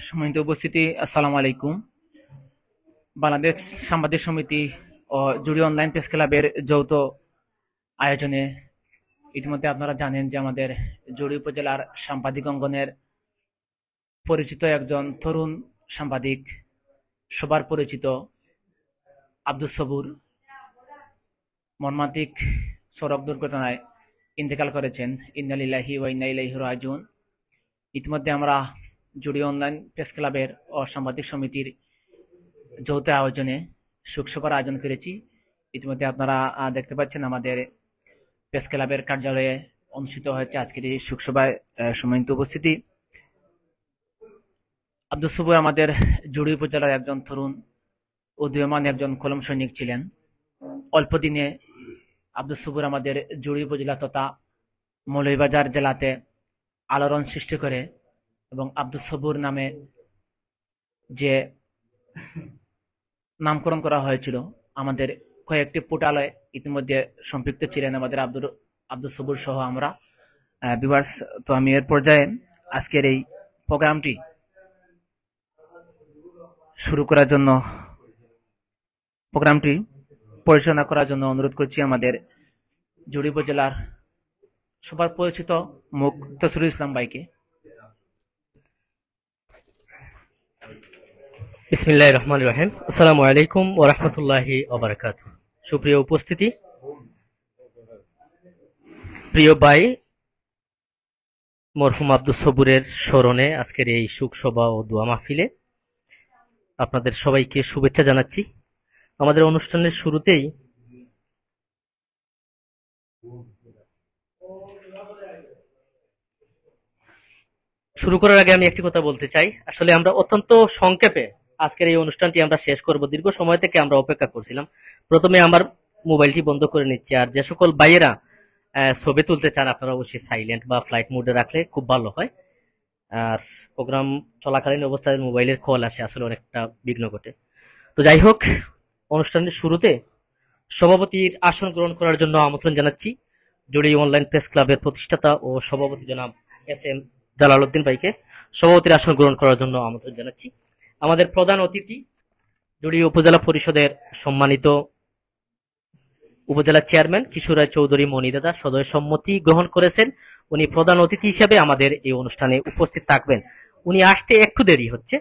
সম্মানিত উপস্থিতি, আসসালামু আলাইকুম। বাংলাদেশ সাংবাদিক সমিতি ও জুড়ি অনলাইন প্রেস ক্লাবের যৌথ আয়োজনে ইতিমধ্যে আপনারা জানেন যে আমাদের জুড়ি উপজেলার সাংবাদিক অঙ্গনের পরিচিত একজন তরুণ সাংবাদিক, সবার পরিচিত আব্দুস সবুর মর্মান্তিক সড়ক দুর্ঘটনায় ইন্তেকাল করেছেন। ইন্না লিল্লাহি ওয়া ইন্না ইলাইহি রাজিউন। ইতিমধ্যে আমরা জুড়ি অনলাইন প্রেস ক্লাবের ও সাংবাদিক সমিতির যৌথ আয়োজনে শোকসভার আয়োজন করেছি। ইতিমধ্যে আপনারা দেখতে পাচ্ছেন আমাদের প্রেস ক্লাবের কার্যালয়ে অনুষ্ঠিত হয়েছে আজকের এই শোকসভায়। সম্মানিত উপস্থিতি, আব্দুস সবুর আমাদের জুড়ি উপজেলার একজন তরুণ উদীয়মান একজন কলম সৈনিক ছিলেন। অল্প দিনে আব্দুস সবুর আমাদের জুড়ি উপজেলা তথা মৌলভীবাজার জেলাতে আলোড়ন সৃষ্টি করে এবং আব্দুস সবুর নামে যে নামকরণ করা হয়েছিল, আমাদের কয়েকটি পোর্টালে ইতিমধ্যে সম্পৃক্ত ছিলেন আমাদের আব্দুস সবুর সহ আমরা। ভিউয়ার্স, তো আমি এর পর্যায়ে আজকের এই প্রোগ্রামটি পরিচালনা করার জন্য অনুরোধ করছি আমাদের জুড়ি উপজেলার সবার পরিচিত মুখ তসরুল ইসলাম ভাইকে। বিসমিল্লাহির রহমানির রহিম। আসসালামু আলাইকুম ওয়া রাহমাতুল্লাহি ওয়া বারাকাতুহু। সুপ্রিয় উপস্থিতি, প্রিয় ভাই মরহুম আব্দুস সবুরের স্মরণে আজকের এই শোক সভা ও দোয়া মাহফিলে আপনাদের সবাইকে শুভেচ্ছা জানাচ্ছি। আমাদের অনুষ্ঠানের শুরুতেই শুরু করার আগে আমি একটি কথা বলতে চাই। আসলে আমরা অত্যন্ত সংক্ষেপে আজকের এই অনুষ্ঠানটি আমরা শেষ করব। দীর্ঘ সময় থেকে আমরা অপেক্ষা করছিলাম। প্রথমে আমার মোবাইলটি বন্ধ করে নিচ্ছি, আর যে সকল ভাইয়েরা ছবি তুলতে চান আপনারা অবশ্যই সাইলেন্ট বা ফ্লাইট মোডে রাখলে খুব ভালো হয়। আর প্রোগ্রাম চলাকালীন অবস্থায় মোবাইলের কল আসে, আসলে অনেকটা বিঘ্ন ঘটে। তো যাই হোক, অনুষ্ঠানের শুরুতে সভাপতির আসন গ্রহণ করার জন্য আমন্ত্রণ জানাচ্ছি জুড়ি অনলাইন প্রেস ক্লাবের প্রতিষ্ঠাতা ও সভাপতি জনাব SM জালালউদ্দিন ভাইকে সভাপতির আসন গ্রহণ করার জন্য আমন্ত্রণ জানাচ্ছি। আমাদের প্রধান অতিথি জুড়ি উপজেলা পরিষদের সম্মানিত উপজেলা চেয়ারম্যান কিশোর রায় চৌধুরী মনি দাদা সদয় সম্মতি গ্রহণ করেছেন। উনি প্রধান অতিথি হিসেবে আমাদের এই অনুষ্ঠানে উপস্থিত থাকবেন। উনি আসতে একটু দেরি হচ্ছে,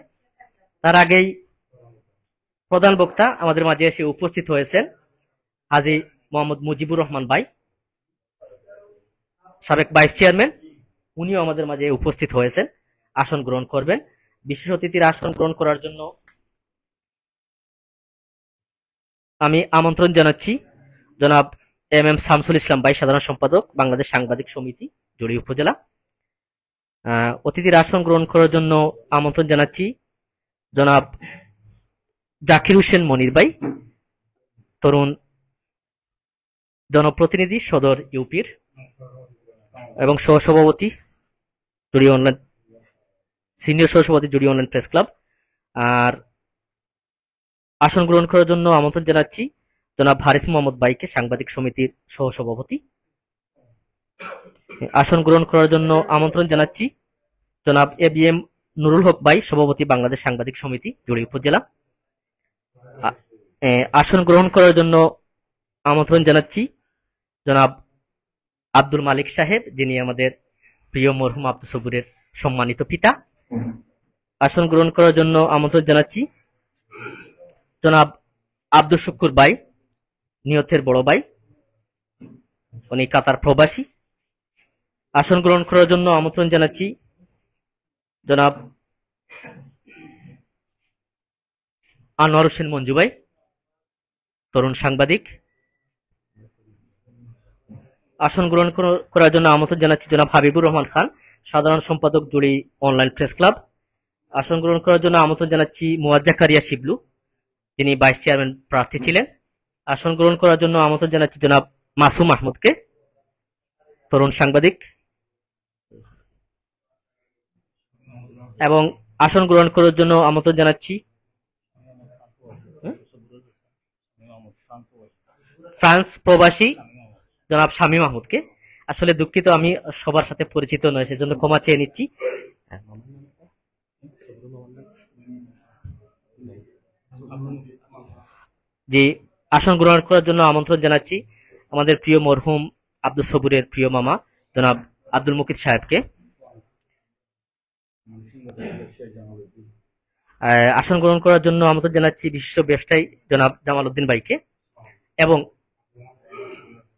তার আগেই প্রধান বক্তা আমাদের মাঝে এসে উপস্থিত হয়েছেন হাজী মোহাম্মদ মুজিবুর রহমান ভাই, সাবেক ভাইস চেয়ারম্যান। উনিও আমাদের মাঝে উপস্থিত হয়েছেন, আসন গ্রহণ করবেন। বিশেষ অতিথির আসন গ্রহণ করার জন্য আমি আমন্ত্রণ জানাচ্ছি জনাব MM শামসুল ইসলাম ভাই, সাধারণ সম্পাদক বাংলাদেশ সাংবাদিক সমিতি জুড়ি উপজেলা। অতিথির আসন গ্রহণ করার জন্য আমন্ত্রণ জানাচ্ছি জনাব জাকির হোসেন মনির ভাই, তরুণ জনপ্রতিনিধি সদর ইউপির এবং সহসভাপতি জুড়ি অনলাইন, সিনিয়র সহসভাপতি জুড়ি অনলাইন প্রেস ক্লাব। আর আসন গ্রহণ করার জন্য আমন্ত্রণ জানাচ্ছি জনাব হারিস মোহাম্মদ ভাইকে, সাংবাদিক সমিতির সহসভাপতি। আসন গ্রহণ করার জন্য আমন্ত্রণ জানাচ্ছি জনাব ABM নুরুল হক ভাই, সভাপতি বাংলাদেশ সাংবাদিক সমিতি জুড়ি উপজেলা। আসন গ্রহণ করার জন্য আমন্ত্রণ জানাচ্ছি জনাব আব্দুল মালিক সাহেব, যিনি আমাদের প্রিয় মরহুম আব্দুস সবুরের সম্মানিত পিতা। আসন গ্রহণ করার জন্য আমন্ত্রণ জানাচ্ছি জনাব আব্দুল শুকুর ভাই, নিয়তের বড় ভাই, উনি কাতার প্রবাসী। আসন গ্রহণ করার জন্য আমন্ত্রণ জানাচ্ছি জনাব আনোয়ার হোসেন মঞ্জু ভাই, তরুণ সাংবাদিক। আসন গ্রহণ করার জন্য আমন্ত্রণ জানাচ্ছি জনাব হাবিবুর রহমান খান, সাধারণ সম্পাদক জুড়ি অনলাইন প্রেস ক্লাব। আসন গ্রহণ করার জন্য আমন্ত্রণ জানাচ্ছি মুয়াজ্জাকারিয়া শিবলু, যিনি ভাইস চেয়ারম্যান প্রার্থী ছিলেন। আসন গ্রহণ করার জন্য আমন্ত্রণ জানাচ্ছি জনাব মাসুম আহমদকে, তরুণ সাংবাদিক। এবং আসন গ্রহণ করার জন্য আমন্ত্রণ জানাচ্ছি ফ্রান্স প্রবাসী জনাব শামীম আহমদকে। আসলে দুঃখিত, আমি সবার সাথে পরিচিত নয়, সেজন্য ক্ষমা চেয়ে নিচ্ছি। যে আসন গ্রহণ করার জন্য আমন্ত্রণ জানাচ্ছি আমাদের প্রিয় মরহুম আব্দুল সবুরের প্রিয় মামা জনাব আব্দুল মুকিত সাহেবকে। আসন গ্রহণ করার জন্য আমন্ত্রণ জানাচ্ছি বিশিষ্ট ব্যবসায়ী জনাব জামাল উদ্দিন ভাইকে, এবং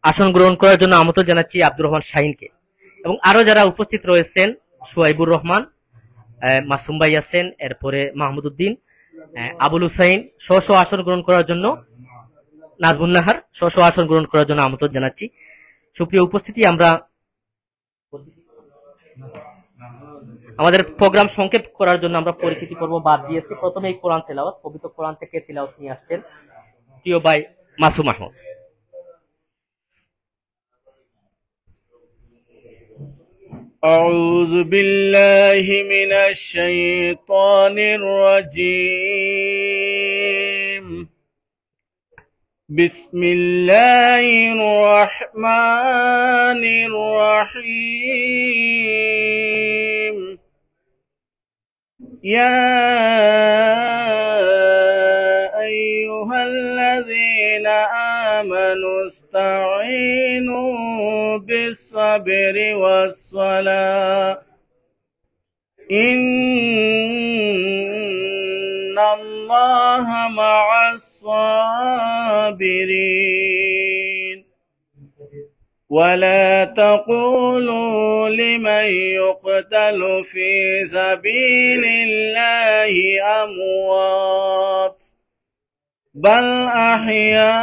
আসন গ্রহণ করার জন্য আমন্ত্রণ জানাচ্ছি আব্দুর রহমান শাহিনকে, এবং আরো যারা উপস্থিত রয়েছেন সুয়াইবুর রহমান, মাসুম ভাই আছেন, এরপরে মাহমুদ উদ্দিন, আবুল হুসাইন স্ব আসন গ্রহণ করার জন্য, নাজমুল নাহার স্ব আসন গ্রহণ করার জন্য আমন্ত্রণ জানাচ্ছি। সুপ্রিয় উপস্থিতি, আমরা আমাদের প্রোগ্রাম সংক্ষেপ করার জন্য আমরা পরিচিতি পর্ব বাদ দিয়েছি। প্রথমেই কোরআন তেলাওয়াত, পবিত্র কোরআন থেকে তেলাওয়াত নিয়ে আসছেন প্রিয় ভাই মাসুম আহমদ। أعوذ بالله من الشيطان الرجيم. بسم الله الرحمن الرحيم. يا أيها الذين آمنوا استعينوا بالصبر والصلاة إن الله مع الصابرين. ولا تقولوا لمن يقتل في سبيل الله أموات بل أحياء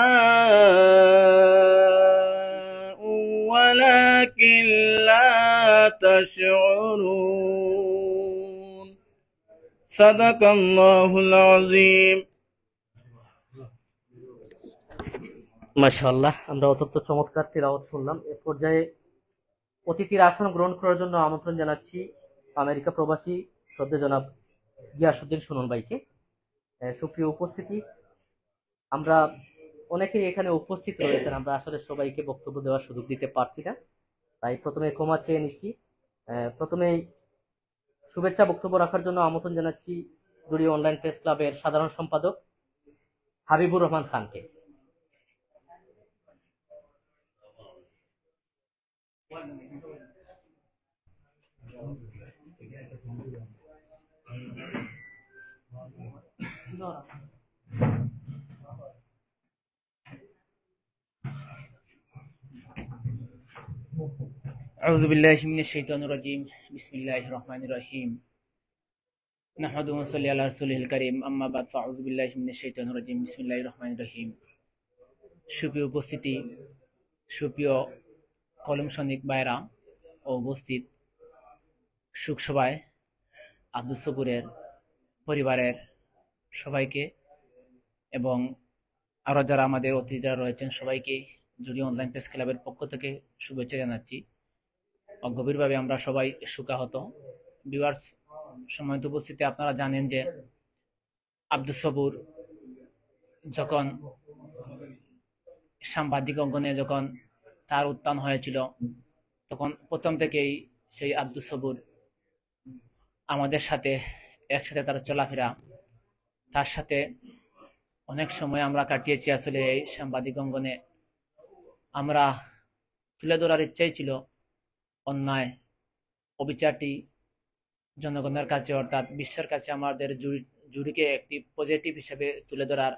ولكن لا تشعرون. صدق الله العظيم. মাশাআল্লাহ, আমরা অত্যন্ত চমৎকার তিলাওয়াত শুনলাম। এ পর্যায়ে অতিথির আসন গ্রহণ করার জন্য আমন্ত্রণ জানাচ্ছি আমেরিকা প্রবাসী শ্রদ্ধেয় জনাব গিয়াসউদ্দিন সুমন ভাইকে। সুপ্রিয় উপস্থিতি, আমরা অনেকেই এখানে উপস্থিত রয়েছেন, আমরা আসলে সবাইকে বক্তব্য দেওয়ার সুযোগ দিতে পারছি না, তাই প্রথমে ক্ষমা চেয়ে নিচ্ছি। প্রথমেই শুভেচ্ছা বক্তব্য রাখার জন্য আমন্ত্রণ জানাচ্ছি জুড়ি অনলাইন প্রেস ক্লাবের সাধারণ সম্পাদক হাবিবুর রহমান খানকে। أعوذ بالله من الشيطان الرجيم بسم الله الرحمن الرحيم نحمده ونصلي على رسوله الكريم أما بعد فأعوذ بالله من الشيطان الرجيم بسم الله الرحمن الرحيم। সুপ্রিয় উপস্থিতি, সুপ্রিয় কলম সৈনিক ভাইরা ও উপস্থিত শোকসভায় আব্দুল সবুরের পরিবারের সবাইকে এবং আরো যারা আমাদের অতিথিরা রয়েছেন সবাইকে জুড়ি অনলাইন প্রেস ক্লাবের পক্ষ থেকে শুভেচ্ছা জানাচ্ছি। গভীরভাবে আমরা সবাই শোকাহত। ভিউয়ার্স, সম্মানিত উপস্থিতি, আপনারা জানেন যে আব্দুল সবুর যখন সাংবাদিক অঙ্গনে যখন তার উত্থান হয়েছিল, তখন প্রথম থেকেই সেই আব্দুল সবুর আমাদের সাথে একসাথে তার চলাফেরা, তার সাথে অনেক সময় আমরা কাটিয়েছি। আসলে এই সাংবাদিক অঙ্গনে আমরা তুলে ধরার ইচ্ছাই ছিল অন্যায় অবিচারটি জনগণের কাছে অর্থাৎ বিশ্বের কাছে আমাদের জুরিকে একটি পজিটিভ হিসেবে তুলে ধরার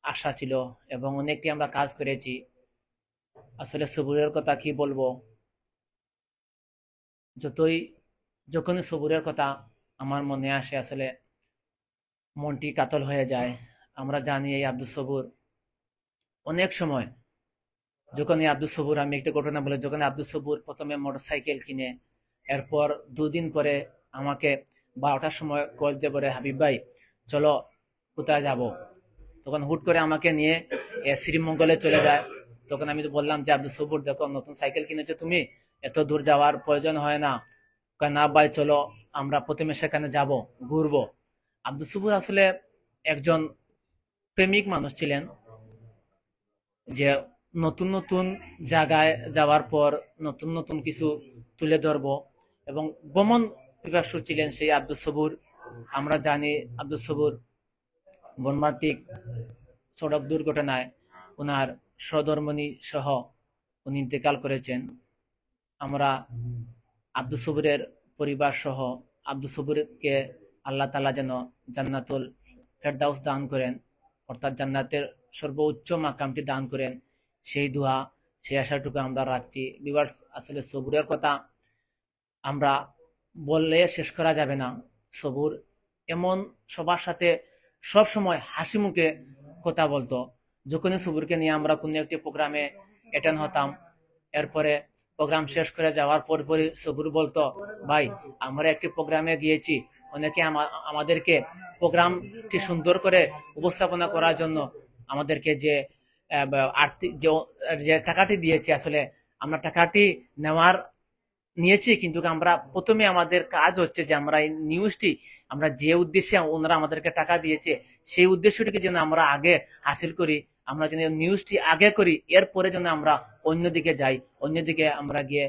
আশা ছিল এবং অনেকটি আমরা কাজ করেছি। আসলে সবুরের কথা কি বলবো, যখনই সবুরের কথা আমার মনে আসে আসলে মনটি কাতল হয়ে যায়। আমরা জানি এই আব্দুল সবুর অনেক সময়, যখন এই আব্দুল সবুর, আমি একটা ঘটনা বলে, যখন আব্দুল সবুর প্রথমে মোটরসাইকেল কিনে, এরপর দুদিন পরে আমাকে 12টার সময় কল দিয়ে বলে, হাবিব ভাই চলো কোথায় যাব। তখন হুট করে আমাকে নিয়ে শ্রীমঙ্গলে চলে যায়। তখন আমি তো বললাম যে আব্দুল সবুর দেখো, নতুন সাইকেল কিনেছো তুমি, এত দূর যাওয়ার প্রয়োজন হয় না। না ভাই চলো, আমরা প্রথমে সেখানে যাব, ঘুরবো। আব্দুল সবুর আসলে একজন প্রেমিক মানুষ ছিলেন, যে নতুন নতুন জায়গায় যাওয়ার পর নতুন নতুন কিছু তুলে ধরবো। এবং ভ্রমণ পিপাসু ছিলেন সেই আব্দুস সবুর। আমরা জানি আব্দুস সবুর মর্মান্তিক সড়ক দুর্ঘটনায় ওনার সহধর্মিণী সহ উনি ইন্তেকাল করেছেন। আমরা আব্দুস সবুরের পরিবার সহ আব্দুস সবুরকে আল্লাহ তাআলা যেন জান্নাতুল ফেরদাউস দান করেন, অর্থাৎ জান্নাতের সর্বোচ্চ মাকামটি দান করেন, সেই দোয়া, সেই আশাটুকু আমরা রাখছি। ভিউয়ার্স, আসলে সবুরের কথা আমরা বললে শেষ করা যাবে না। সবুর এমন সবার সাথে সব সময় হাসি মুখে কথা বলতো। যখনই সবুরকে নিয়ে আমরা কোনো একটি প্রোগ্রামে অ্যাটেন্ড হতাম, এরপরে প্রোগ্রাম শেষ করে যাওয়ার পরপরই সবুর বলতো, ভাই আমরা একটি প্রোগ্রামে গিয়েছি, অনেকে আমাদেরকে প্রোগ্রামটি সুন্দর করে উপস্থাপনা করার জন্য আমাদেরকে যে আর্থিক যে টাকাটি দিয়েছে, আসলে আমরা টাকাটি নিয়েছি, কিন্তু আমরা প্রথমে আমাদের কাজ হচ্ছে যে আমরা এই নিউজটি, আমরা যে উদ্দেশ্যে ওনারা আমাদেরকে টাকা দিয়েছে সেই উদ্দেশ্যটিকে যেন আমরা আগে হাসিল করি, আমরা যেন নিউজটি আগে করি, এরপরে যেন আমরা অন্যদিকে যাই, অন্যদিকে আমরা গিয়ে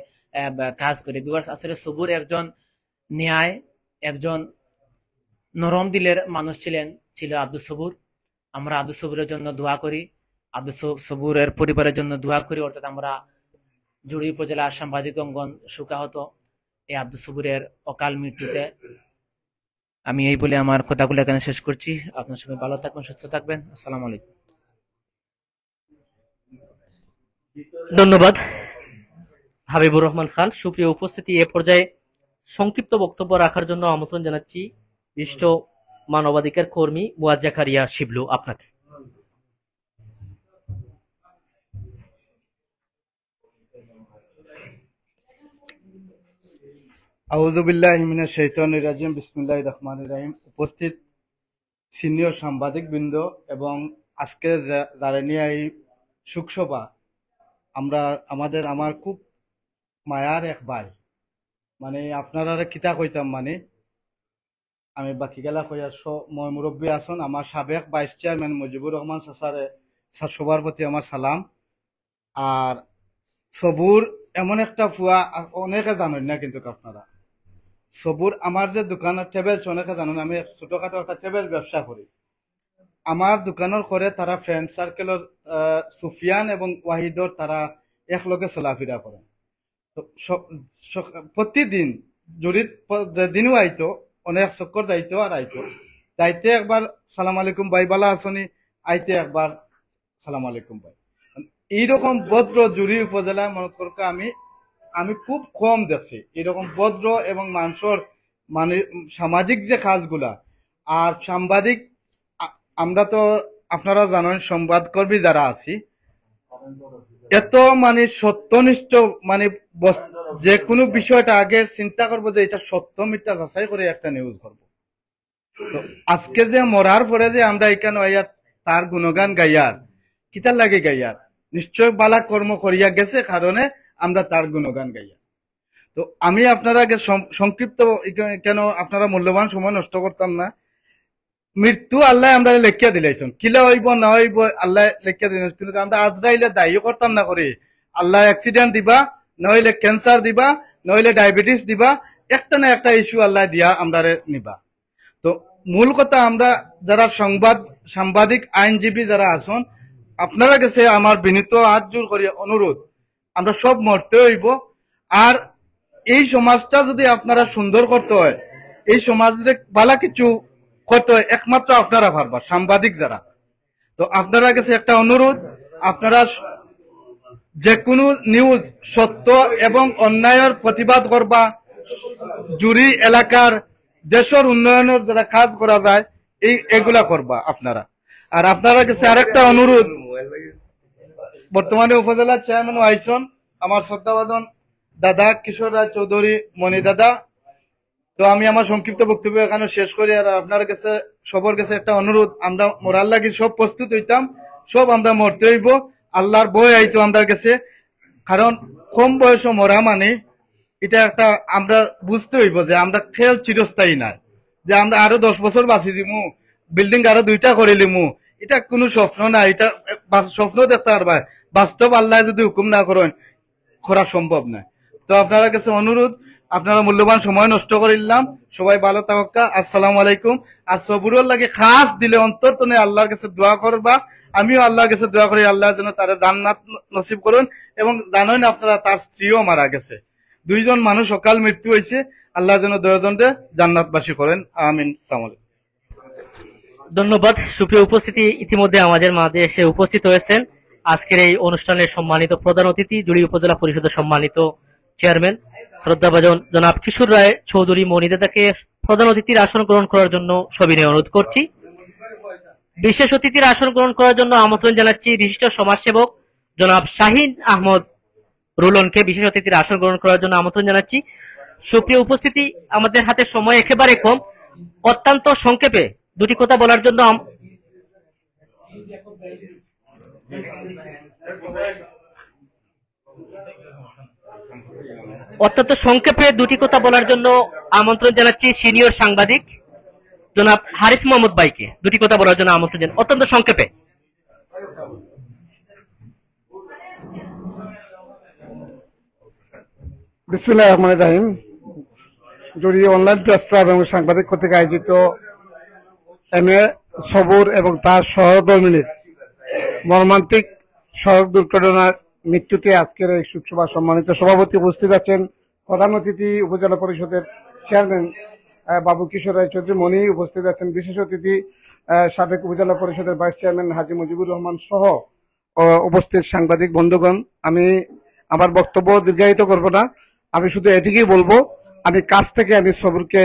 কাজ করি। বিকজ আসলে সবুর একজন ন্যায়, একজন নরম দিলের মানুষ ছিল আব্দুস সবুর। আমরা আব্দুস সবুরের জন্য দোয়া করি, আব্দুস সবুরের পরিবারের জন্য দোয়া করি। অর্থাৎ আমরা জুড়ি উপজেলার সাংবাদিক অঙ্গন শোকাহত এই আব্দুস সবুরের অকাল মৃত্যুতে। আমি এই বলে আমার কথাগুলো এখানে শেষ করছি। আপনার সবাই ভালো থাকবেন, সুস্থ থাকবেন। আসসালামু আলাইকুম। ধন্যবাদ হাবিবুর রহমান খান। সুপ্রিয় উপস্থিতি, এ পর্যায়ে সংক্ষিপ্ত বক্তব্য রাখার জন্য আমন্ত্রণ জানাচ্ছি বিশিষ্ট মানবাধিকার কর্মী মুয়াজ জাকারিয়া শিবলু আপনাকে। আউযু বিল্লাহি মিনাশ শাইতানির রাজিম, বিসমিল্লাহির রহমানির রহিম। উপস্থিত সিনিয়র সাংবাদিক বৃন্দ এবং আজকে যারা নিয়ে এই শোকসভা, আমার খুব মায়ার এক ভাই, মানে আপনারা কিতা কইতাম, মানে আমি বাকি গেলা কইয়ার মই মুরব্বী আছেন, আমার সাবেক ভাইস চেয়ারম্যান মুজিবুর রহমান সবার প্রতি আমার সালাম। আর সবুর এমন একটা ফুয়া, অনেকে জানেন না কিন্তু আপনারা, সবুর আমার যে দোকানের টেবিলস অনেকে জানেন, আমি ছোটখাটো একটা টেবিল ব্যবসা করি। আমার দোকানের করে তারা ফ্রেন্ড সার্কেলের সুফিয়ান এবং ওয়াহিদর তারা একলগে চলাফেরা করে। তো প্রতিদিন জড়িত দিনও আইতো, অনেক চক্কর দায়িত্ব আর আইতো, দায়িত্বে একবার সালাম আলাইকুম ভাই বালা আসনি, আইতে একবার সালাম আলাইকুম ভাই। এইরকম ভদ্র জুড়ি উপজেলা মনে করকে আমি খুব কম দেখছি এরকম ভদ্র এবং মানুষের মানে সামাজিক যে কাজগুলা। আর সাংবাদিক, আমরা তো আপনারা জানেন সংবাদকর্মী যারা আছি, এত মানে সত্যনিষ্ঠ, মানে যে কোনো বিষয়টা আগে চিন্তা করবো যে এটা সত্য মিথ্যা যাচাই করে একটা নিউজ করবো। তো আজকে যে মরার পরে যে আমরা এখানে তার গুণগান গাইয়ার, কিতার লাগে গাইয়ার, নিশ্চয় বালা কর্ম করিয়া গেছে কারণে আমরা তার গুণগান গাইয়া। তো আমি আপনারা আগে সংক্ষিপ্ত, কেন আপনারা মূল্যবান সময় নষ্ট করতাম না। মৃত্যু আল্লাহ আমরা লেখিয়া দিলাইছেন, কিলা হইব না হইব আল্লাহ লেখিয়া দিল, কিন্তু আমরা আজরাইলে দায়ী করতাম না করে আল্লাহ অ্যাক্সিডেন্ট দিবা, নইলে ক্যান্সার দিবা, নইলে ডায়াবেটিস দিবা, একটা না একটা ইস্যু আল্লাহ দিয়া আমরা নিবা। তো মূল কথা, আমরা যারা সাংবাদিক আইনজীবী যারা আছেন, আপনারা কাছে আমার বিনীত হাত জোর করি অনুরোধ, আমরা সব মরতে হইব। আর এই সমাজটা যদি আপনারা সুন্দর করতে হয়, এই সমাজে ভালো কিছু করতে হয়, একমাত্র আপনারা পারবা, সাংবাদিক যারা। তো আপনারা কাছে একটা অনুরোধ, আপনারা যে কোনো নিউজ সত্য এবং অন্যায়ের প্রতিবাদ করবা, জুরি এলাকার দেশের উন্নয়নের যারা কাজ করা যায় এগুলা করবা আপনারা। আর আপনারা কাছে আরেকটা অনুরোধ, বর্তমানে উপজেলা চেয়ারম্যান আইসন আমার শ্রদ্ধাভাজন দাদা কিশোর রায় চৌধুরী মণি দাদা। তো আমি আমার সংক্ষিপ্ত বক্তব্য এখানে শেষ করি। আর আপনার কাছে সবার কাছে একটা অনুরোধ, আমরা মরার লাগি সব প্রস্তুত হইতাম, সব আমরা মরতে হইব, আল্লাহর ভয় আইতো আমাদের কাছে। কারণ কম বয়সে মরা মানে এটা একটা আমরা বুঝতে হইব যে আমরা খেল চিরস্থায়ী না, যে আমরা আরো 10 বছর বাঁচি দিমু, বিল্ডিং আরো 2টা করে লিমু, এটা কোনো স্বপ্ন না। এটা স্বপ্ন দেখতে পারবা, বাস্তব আল্লাহ যদি হুকুম না করেন করা সম্ভব নয়। তো আপনারা কাছে অনুরোধ, আপনারা মূল্যবান সময় নষ্ট করিলাম, সবাই ভালো থাকা। আসসালামু আলাইকুম। আর সবুরের লাগে খাস দিলে অন্তর তনে আল্লাহর কাছে দোয়া করবা। আমিও আল্লাহর কাছে দোয়া করি আল্লাহ যেন তারা জান্নাত নসিব করুন। এবং জানেন আপনারা তার স্ত্রীও মারা গেছে, দুইজন মানুষ অকাল মৃত্যু হয়েছে। আল্লাহ যেন দয়াদণ্ডে জান্নাতবাসী করেন, আমিন। আসসালামু আলাইকুম। ধন্যবাদ। সুপ্রিয় উপস্থিতি, ইতিমধ্যে আমাদের মাঝে এসে উপস্থিত হয়েছেন আজকের এই অনুষ্ঠানের সম্মানিত প্রধান অতিথি, জুড়ি উপজেলা পরিষদের সম্মানিত চেয়ারম্যান শ্রদ্ধাভাজন জনাব কিশোর রায় চৌধুরী মনিদাতাকে প্রধান অতিথির আসন গ্রহণ করার জন্য সবিনয় অনুরোধ করছি। বিশেষ অতিথির আসন গ্রহণ করার জন্য আমন্ত্রণ জানাচ্ছি বিশিষ্ট সমাজসেবক জনাব শাহিন আহমদ রুলনকে বিশেষ অতিথির আসন গ্রহণ করার জন্য আমন্ত্রণ জানাচ্ছি। সুপ্রিয় উপস্থিতি, আমাদের হাতে সময় একেবারে কম, অত্যন্ত সংক্ষেপে দুটি কথা বলার জন্য আমন্ত্রণ জানাচ্ছি সিনিয়র সাংবাদিক জনাব হারিস মোহাম্মদ ভাইকে দুটি কথা বলার জন্য আমন্ত্রণ জানাচ্ছি অত্যন্ত সংক্ষেপে। বিসমিল্লাহির রহমানির রহিম। জুড়ি অনলাইন প্রেস ক্লাব এবং সাংবাদিক কর্তৃক আয়োজিত এমএ সবুর এবং তার সহধর্মিনীর মর্মান্তিক সড়ক দুর্ঘটনার মৃত্যুতে আজকের এই শোকসভা সম্মানিত সভাপতি উপস্থিত আছেন, প্রধান অতিথি উপজেলা পরিষদের চেয়ারম্যান বাবু কিশোর রায় চৌধুরী মনি উপস্থিত আছেন, বিশেষ অতিথি সাবেক উপজেলা পরিষদের ভাইস চেয়ারম্যান হাজি মুজিবুর রহমান সহ উপস্থিত সাংবাদিক বন্ধুগণ। আমি আমার বক্তব্য দীর্ঘায়িত করব না, আমি শুধু এটিকেই বলবো, আমি কাছ থেকে আমি সবুরকে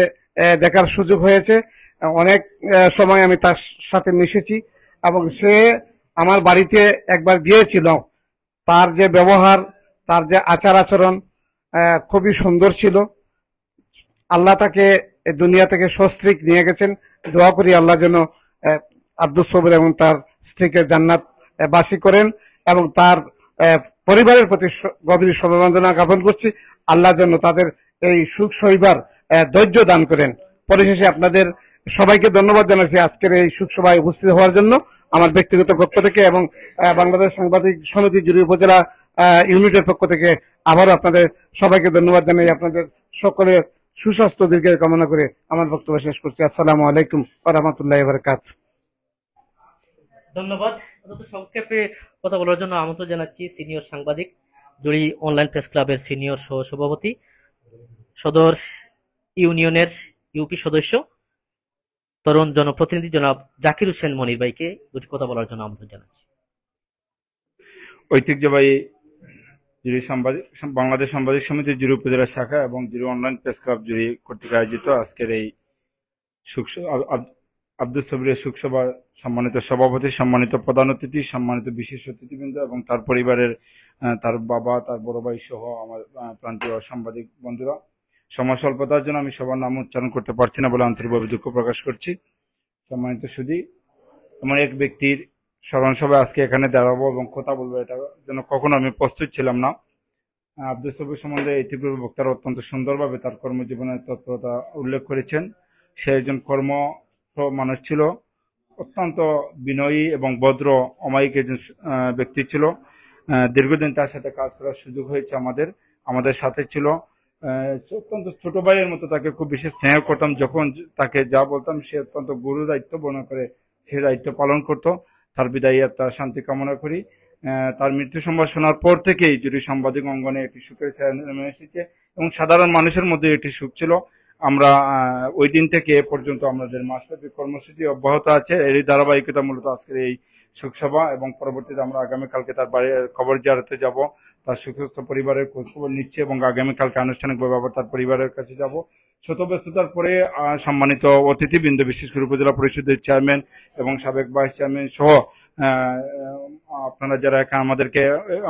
দেখার সুযোগ হয়েছে, অনেক সময় আমি তার সাথে মিশেছি এবং সে আমার বাড়িতে একবার গিয়েছিল। তার যে ব্যবহার, তার যে আচার আচরণ খুবই সুন্দর ছিল। আল্লাহ তাকে দুনিয়া থেকে সস্ত্রীক নিয়ে গেছেন। দোয়া করি আল্লাহ যেন আব্দুল সবুর এবং তার স্ত্রীকে জান্নাত বাসী করেন এবং তার পরিবারের প্রতি গভীর সমবেদনা জ্ঞাপন করছি। আল্লাহ যেন তাদের এই সুখ সইবার ধৈর্য দান করেন। পরিশেষে আপনাদের সবাইকে ধন্যবাদ জানাচ্ছি আজকের এই সুখ সভায় উপস্থিত হওয়ার জন্য আমার ব্যক্তিগত পক্ষ থেকে এবং বাংলাদেশ সাংবাদিক সমিতি জুড়ি উপজেলা ইউনিটের পক্ষ থেকে আবারও আপনাদের সবাইকে ধন্যবাদ জানাই। আপনাদের সকলের সুস্বাস্থ্য দীর্ঘায়ু কামনা করে আমার বক্তব্য শেষ করছি। আসসালামু আলাইকুম ওয়া রাহমাতুল্লাহি ওয়া বারাকাতুহু। ধন্যবাদ। সংক্ষেপে কথা বলার জন্য আমন্ত্রণ জানাচ্ছি সিনিয়র সাংবাদিক, জুড়ি অনলাইন প্রেস ক্লাবের সিনিয়র সহ সভাপতি, সদর ইউনিয়নের ইউপি সদস্য, তরুণ জনপ্রতিনিধি জনাব জাকির হোসেন মনির ভাইকে দুটি কথা বলার জন্য আমন্ত্রণ জানাচ্ছি। ঐতিহ্যবাহী জুড়ি সাংবাদিক বাংলাদেশ সাংবাদিক সমিতির জুড়ি উপজেলা শাখা এবং জুড়ি অনলাইন প্রেস ক্লাব জুড়ি কর্তৃক আয়োজিত আজকের এই আব্দুল সবুরের শোকসভা সম্মানিত সভাপতি, সম্মানিত প্রধান অতিথি, সম্মানিত বিশেষ অতিথিবৃন্দ এবং তার পরিবারের, তার বাবা, তার বড় ভাই সহ আমার প্রান্তীয় সাংবাদিক বন্ধুরা, সময় স্বল্পতার জন্য আমি সবার নাম উচ্চারণ করতে পারছি না বলে আন্তরিকভাবে দুঃখ প্রকাশ করছি। সম্মানিত সুধী, এমন এক ব্যক্তির স্মরণ সভায় আজকে এখানে দাঁড়াবো এবং কথা বলবো, এটা যেন কখনো আমি প্রস্তুত ছিলাম না। আব্দুল সবুর সম্বন্ধে ইতিপূর্বে বক্তারা অত্যন্ত সুন্দরভাবে তার কর্মজীবনের তৎপরতা উল্লেখ করেছেন। সে একজন কর্ম মানুষ ছিল, অত্যন্ত বিনয়ী এবং ভদ্র অমায়িক একজন ব্যক্তি ছিল। দীর্ঘদিন তার সাথে কাজ করার সুযোগ হয়েছে আমাদের সাথে ছিল। অত্যন্ত ছোট ভাইয়ের মতো তাকে খুব বেশি স্নেহ করতাম। যখন তাকে যা বলতাম সে অত্যন্ত গুরু দায়িত্ব বর্ণনা করে সে দায়িত্ব পালন করত। তার বিদায়ী তার শান্তি কামনা করি। তার মৃত্যু সংবাদ শোনার পর থেকেই জুড়ি সাংবাদিক অঙ্গনে একটি সুখের ছায়া নেমে এসেছে এবং সাধারণ মানুষের মধ্যে একটি সুখ ছিল। আমরা ওই দিন থেকে এ পর্যন্ত আমাদের মাসব্যাপী কর্মসূচি অব্যাহত আছে। এরই ধারাবাহিকতা মূলত আজকের এই শোকসভা এবং পরবর্তীতে আমরা আগামীকালকে তার বাড়ির খবর জিয়ারতে যাব, তার সুস্থ পরিবারের খোঁজখবর নিচ্ছে এবং আগামীকালকে আনুষ্ঠানিকভাবে আবার তার পরিবারের কাছে যাব। শত ব্যস্ততার পরে সম্মানিত অতিথিবৃন্দ, বিশেষ করে উপজেলা পরিষদের চেয়ারম্যান এবং সাবেক ভাইস চেয়ারম্যান সহ আপনারা যারা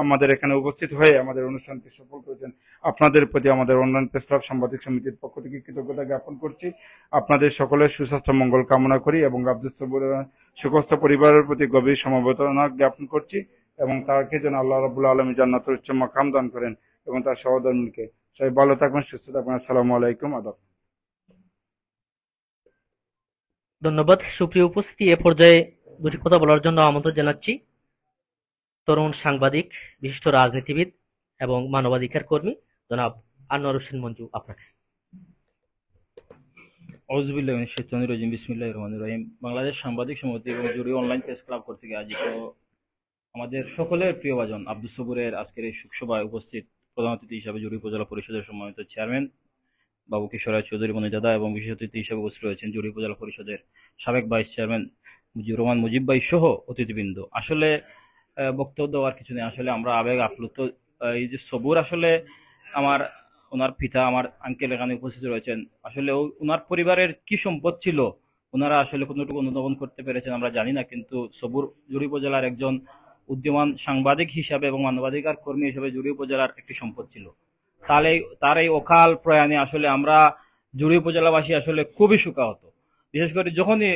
আমাদের এখানে উপস্থিত হয়ে আমাদের অনুষ্ঠানকে সফল করেছেন, আপনাদের প্রতি আমাদের অনলাইন প্রেস ক্লাব সাংবাদিক সমিতির পক্ষ থেকে কৃতজ্ঞতা জ্ঞাপন করছি। আপনাদের সকলের সুস্বাস্থ্য মঙ্গল কামনা করি এবং আব্দুল সবুরের সুখস্থ পরিবারের প্রতি গভীর সমবেদনা জ্ঞাপন করছি এবং তাকে যেন আল্লাহ রাব্বুল আলামিন জান্নাতুল উচ্চ মাকাম দান করেন এবং তার সহধর্মীকে। সবাই ভালো থাকবেন, সুস্থ থাকবেন। আসসালামু আলাইকুম। আদাব। ধন্যবাদ। সুপ্রিয় উপস্থিতি, এ পর্যায়ে দুটি কথা বলার জন্য আমন্ত্রণ জানাচ্ছি তরুণ সাংবাদিক, বিশিষ্ট রাজনীতিবিদ এবং মানবাধিকার কর্মী জনাব আনোয়ার হোসেন মঞ্জু, আপনাকে। আউযুবিল্লাহি মিনাশ শাইতানির রাজিম, বিসমিল্লাহির রহমানির রহিম। বাংলাদেশ সাংবাদিক সমিতি এবং জুড়ি অনলাইন প্রেস ক্লাব কর্তৃক আয়োজিত আমাদের সকলের প্রিয় ভাজন আব্দুস সবুরের আজকের এই শোকসভায় উপস্থিত প্রধান অতিথি হিসাবে জুড়ি উপজেলা পরিষদের সম্মানিত চেয়ারম্যান বাবু কিশোর রায় চৌধুরী মনিজাদা এবং বিশেষ অতিথি হিসেবে উপস্থিত রয়েছেন জুড়ি উপজেলা পরিষদের সাবেক ভাইস চেয়ারম্যান মুজিবুর রহমান মুজিব ভাই সহ অতিথিবৃন্দ। আসলে বক্তব্য দেওয়ার কিছু নেই, আসলে আমরা আবেগ আপ্লুত। এই যে সবুর আসলে আমার ওনার পিতা আমার আঙ্কেল এখানে উপস্থিত রয়েছেন। আসলে ওনার পরিবারের কি সম্পদ ছিল ওনারা আসলে কতটুকু অনুধাবন করতে পেরেছেন আমরা জানি না, কিন্তু সবুর জুড়ি উপজেলার একজন উদ্যমান সাংবাদিক হিসাবে এবং মানবাধিকার কর্মী হিসেবে জুড়ি উপজেলার একটি সম্পদ ছিল। তার এই অকাল প্রয়াণে আসলে আমরা জুড়ি উপজেলাবাসী আসলে খুবই শোকাহত। বিশেষ করে যখনই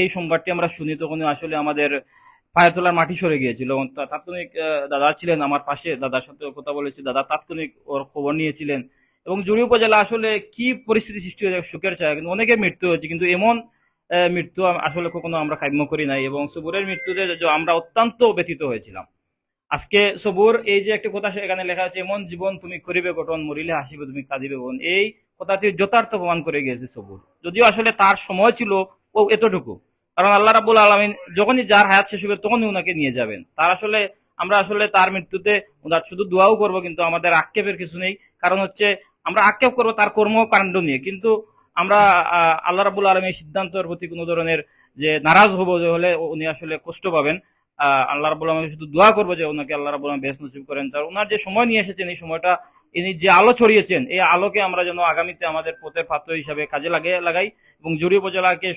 এই সংবাদটি আমরা শুনি তখনই আসলে আমাদের পায়ের তোলার মাটি সরে গিয়েছিল। এবং তাৎক্ষণিক দাদা ছিলেন আমার পাশে, দাদার সাথে কথা বলেছি, দাদা তাৎক্ষণিক ওর খবর নিয়েছিলেন। এবং জুড়ি উপজেলা আসলে কি পরিস্থিতি সৃষ্টি হয়েছে সুখের ছায়া, কিন্তু অনেকের মৃত্যু হয়েছে, কিন্তু এমন মৃত্যু আসলে কখনো আমরা কাম্য করি নাই। এবং সবুরের মৃত্যুতে আমরা অত্যন্ত ব্যথিত হয়েছিলাম। আজকে সবুর এই যে একটি কথা এখানে লেখা আছে, এমন জীবন তুমি করিবে গঠন, মরিলে হাসিবে তুমি কাঁদিবে বোন, এই কথাটি যথার্থ প্রমাণ করে গিয়েছে সবুর। যদিও আসলে তার সময় ছিল ও এতটুকু, কারণ আল্লাহ রাব্বুল আলামিন যখনই যার হায়াত শেষ হবে তখনই উনাকে নিয়ে যাবেন। তার আসলে আমরা আসলে তার মৃত্যুতে ওনার শুধু দোয়াও করবো, কিন্তু আমাদের আক্ষেপের কিছু নেই। কারণ হচ্ছে আমরা আক্ষেপ করবো তার কর্মকাণ্ড নিয়ে, কিন্তু আমরা আল্লাহ রাব্বুল আলামিনের সিদ্ধান্তের প্রতি কোনো ধরনের যে নারাজ হবো যে হলে উনি আসলে কষ্ট পাবেন। আল্লাহ রাব্বুল আলামিন শুধু দোয়া করবো যে ওনাকে আল্লাহ রাব্বুল আলামিন বেহেশত নসিব করেন। তার ওনার যে সময় নিয়ে এসেছেন, এই সময়টা ইনি যে আলো ছড়িয়েছেন, এই আলোকে আমরা যেন আগামীতে আমাদের পথের পাত্র হিসাবে কাজে লাগাই এবং জুড়ি উপজেলাকে,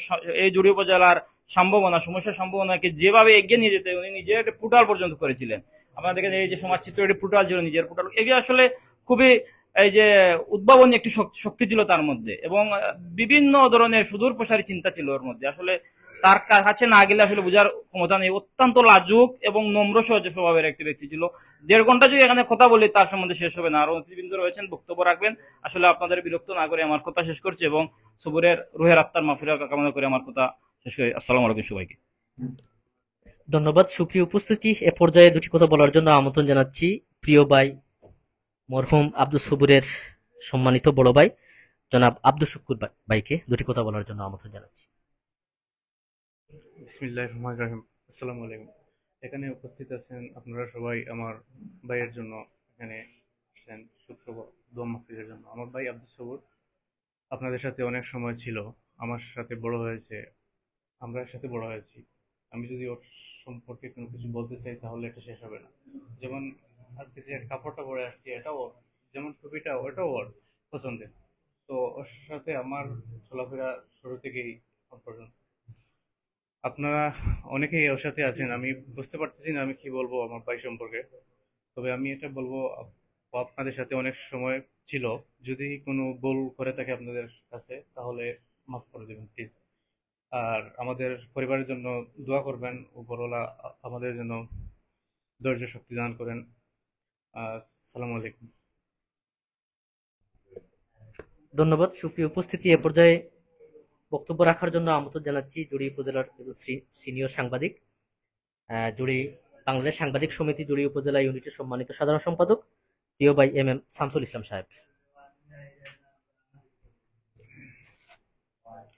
এই জুড়ি উপজেলার সমস্যার সম্ভাবনাকে যেভাবে এগিয়ে নিয়ে যেতে উনি নিজে একটা পোর্টাল পর্যন্ত করেছিলেন। আপনারা দেখেন এই যে সমাজ চিত্র একটি পোর্টাল ছিল, নিজের পোর্টাল, এগুলো আসলে খুবই এই যে উদ্ভাবনী একটি শক্তি ছিল তার মধ্যে, এবং বিভিন্ন ধরনের সুদূর প্রসারী চিন্তা ছিল ওর মধ্যে। আসলে তার কাছে না গেলে আসলে বোঝার ক্ষমতা নেই। অত্যন্ত লাজুক এবং নম্র সহজ স্বভাবের একটি ব্যক্তি ছিল। 1.5 ঘন্টা যদি এখানে কথা বলি তার সম্বন্ধে শেষ হবে না। আরো অতিথিবৃন্দ রয়েছেন, বক্তব্য রাখবেন। আসলে আপনাদের বিরক্ত না করে আমার কথা শেষ করছি এবং সবুরের রুহের আত্মার মাগফিরাত কামনা করে আমার কথা শেষ করি। আসসালামু আলাইকুম সবাইকে। ধন্যবাদ। সুপ্রিয় উপস্থিতি, এ পর্যায়ে দুটি কথা বলার জন্য আমন্ত্রণ জানাচ্ছি প্রিয় ভাই মরহুম আব্দুস সবুরের সম্মানিত বড় ভাই জনাব আব্দুস শুকুর ভাইকে দুটি কথা বলার জন্য আমন্ত্রণ জানাচ্ছি। বিসমিল্লাহির রহমানির রহিম। আসসালামু আলাইকুম। এখানে উপস্থিত আছেন আপনারা সবাই আমার ভাইয়ের জন্য এখানে আসছেন শোকসভা দোয়া মাহফিলের জন্য। আমার ভাই আব্দুস সবুর আপনাদের সাথে অনেক সময় ছিল, আমার সাথে বড় হয়েছে, আমরা একসাথে বড় হয়েছি। আমি যদি ওর সম্পর্কে কোনো কিছু বলতে চাই তাহলে এটা শেষ হবে না। যেমন আজকে যে কাপড়টা পরে আসছি এটাও ওর, যেমন টুপিটা ওটাও ওর পছন্দের। তো ওর সাথে আমার চলাফেরা শুরু থেকেই এখন পর্যন্ত। আপনারা অনেকেই ওর সাথে আছেন, আমি বুঝতে পারতেছি না আমি কি বলবো আমার ভাই সম্পর্কে। তবে আমি এটা বলবো ও আপনাদের সাথে অনেক সময় ছিল। যদি কোনো ভুল করে থাকে আপনাদের কাছে তাহলে মাফ করে দেবেন প্লিজ। আর আমাদের পরিবারের জন্য দোয়া করবেন, উপরওয়ালা আমাদের জন্য ধৈর্য শক্তি দান করেন। আসসালামু আলাইকুম। ধন্যবাদ। সুপ্রিয় উপস্থিতি, এ পর্যায়ে বক্তব্য রাখার জন্য আমন্ত্রণ জানাচ্ছি জুড়ি উপজেলার সিনিয়র সাংবাদিক, জুড়ি বাংলাদেশ সাংবাদিক সমিতি জুড়ি উপজেলা ইউনিটের সম্মানিত সাধারণ সম্পাদক প্রিয় ভাই MM শামসুল ইসলাম সাহেব।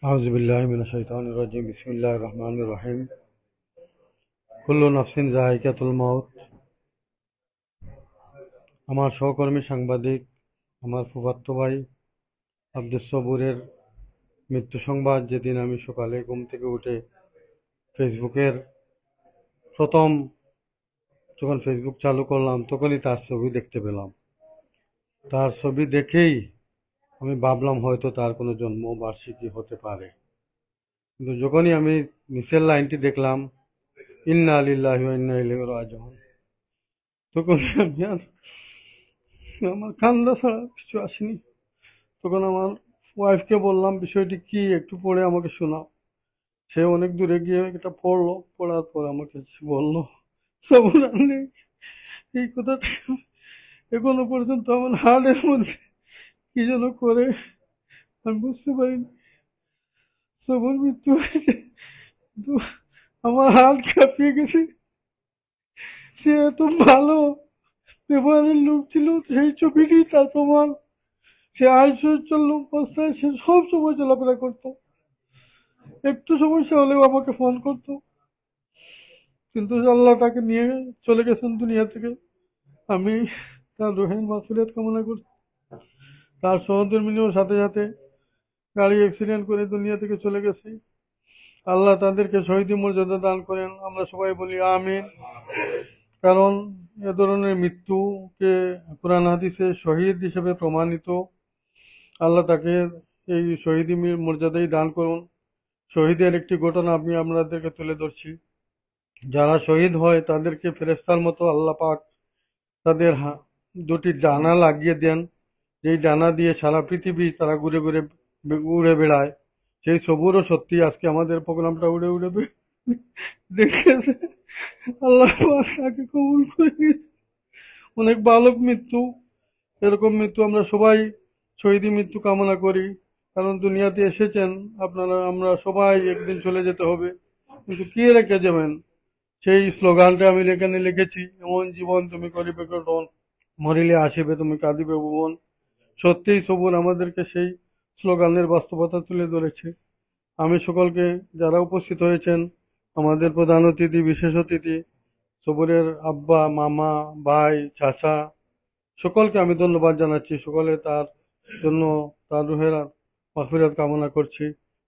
আউযুবিল্লাহি মিনাশ শাইতানির রাজিম, বিসমিল্লাহির রহমানির রহিম। কুল্লু নাফসিন যায়িকাতুল মাউত। আমার সহকর্মী সাংবাদিক, আমার ফুফাতো ভাই আব্দুস সবুরের মৃত্যু সংবাদ যেদিন আমি সকালে ঘুম থেকে উঠে ফেসবুকের প্রথম যখন ফেসবুক চালু করলাম তখনই তার ছবি দেখতে পেলাম। তার ছবি দেখেই আমি ভাবলাম হয়তো তার কোনো জন্মবার্ষিকী হতে পারে, কিন্তু যখনই আমি নিচের লাইনটি দেখলাম ইন্না লিল্লাহি ওয়া ইন্না ইলাইহি রাজিউন, তখন আমি আর আমার কান্না ছাড়া কিছু আসেনি। তখন আমার ওয়াইফকে বললাম বিষয়টি কি, একটু পড়ে আমাকে শোনাও। সে অনেক দূরে গিয়ে এটা পড়লো, পড়ার পর আমাকে বললো সবুর আনলে এই কথাটা এখনো পর্যন্ত আমার হার্টের মধ্যে কি যেন করে, আমি বুঝতে পারিনি। সবুর মৃত্যু হয়েছে, কিন্তু আমার হার্ট কাঁপিয়ে গেছে। সে এত ভালো ব্যবহারের লোক ছিল, সেই ছবিটি তার প্রমাণ। সে আইসচ্ছল অবস্থায় সে সব সময় চলাফেরা করতো, একটু সমস্যা হলেও আমাকে ফোন করতো। কিন্তু আল্লাহ তাকে নিয়ে চলে গেছেন দুনিয়া থেকে। আমি তার রুহের মাগফিরাত কামনা করি। তার সহধর্মিনীর সাথে সাথে গাড়ি অ্যাক্সিডেন্ট করে দুনিয়া থেকে চলে গেছে। আল্লাহ তাদেরকে শহীদি মর্যাদা দান করেন, আমরা সবাই বলি আমিন। কারণ এ ধরনের মৃত্যুকে কোরআন হাদিসে শহীদ হিসেবে প্রমাণিত। আল্লাহ তাকে এই শহীদি মর্যাদাই দান করুন। শহীদের একটি ঘটনা আমি আপনাদেরকে তুলে ধরছি। যারা শহীদ হয় তাদেরকে ফেরেশতার মতো আল্লাহ পাক তাদের দুটি ডানা লাগিয়ে দেন, যেই ডানা দিয়ে সারা পৃথিবী তারা ঘুরে ঘুরে উড়ে বেড়ায়। সেই সবুরও সত্যি আজকে আমাদের প্রোগ্রামটা উড়ে উড়ে দেখেছে। আল্লাহ পাক তাকে কবুল করে নিয়েছে। অনেক বালক মৃত্যু, এরকম মৃত্যু আমরা সবাই শহীদি মৃত্যু কামনা করি। কারণ দুনিয়াতে এসেছেন আপনারা, আমরা সবাই একদিন চলে যেতে হবে, কিন্তু কে রেখে যাবেন? সেই স্লোগানটা আমি এখানে লিখেছি, এমন জীবন তুমি করিবে গঠন, মরিলে আসিবে তুমি কাঁদিবে ভুবন। সত্যিই সবুর আমাদেরকে সেই স্লোগানের বাস্তবতা তুলে ধরেছে। আমি সকলকে, যারা উপস্থিত হয়েছেন, আমাদের প্রধান অতিথি, বিশেষ অতিথি, সবুরের আব্বা, মামা, ভাই, চাচা, সকলকে আমি ধন্যবাদ জানাচ্ছি। সকলে তার জন্য, তার রুহের মাগফিরাত কামনা করছি।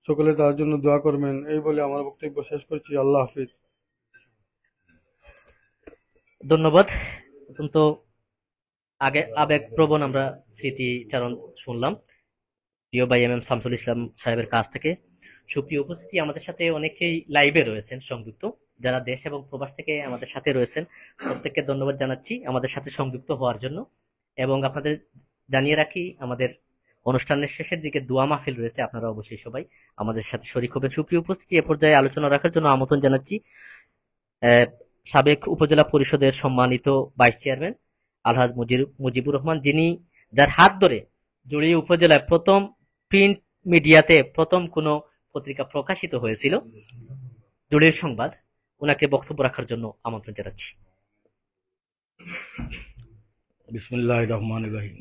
সকলে তার জন্য দোয়া করবেন, এই বলে আমার বক্তব্য শেষ করছি। আল্লাহ হাফিজ। ধন্যবাদ। অত্যন্ত আবেগপ্রবণ আমরা স্মৃতিচারণ শুনলাম প্রিয় ভাই এম শামসুল ইসলাম সাহেবের কাছ থেকে। সুপ্রিয় উপস্থিতি, আমাদের সাথে অনেকেই লাইভে রয়েছেন সংযুক্ত, যারা দেশ এবং প্রবাস থেকে আমাদের সাথে রয়েছেন, প্রত্যেককে ধন্যবাদ জানাচ্ছি আমাদের সাথে সংযুক্ত হওয়ার জন্য। এবং আপনাদের জানিয়ে রাখি, আমাদের অনুষ্ঠানের শেষের দিকে দোয়া মাহফিল রয়েছে, আপনারা অবশ্যই সবাই আমাদের সাথে শরীক হবেন। সুপ্রিয় উপস্থিতি, এ পর্যায়ে আলোচনা রাখার জন্য আমন্ত্রণ জানাচ্ছি সাবেক উপজেলা পরিষদের সম্মানিত ভাইস চেয়ারম্যান আলহাজ মুজিবুর রহমান, যার হাত ধরে জুড়িয়া উপজেলায় প্রথম প্রিন্ট মিডিয়াতে প্রথম কোনো পত্রিকা প্রকাশিত হয়েছিল, জুড়ির সংবাদ। ওনাকে বক্তব্য রাখার জন্য আমন্ত্রণ জানাচ্ছি। বিসমিল্লাহির রহমানির রহিম।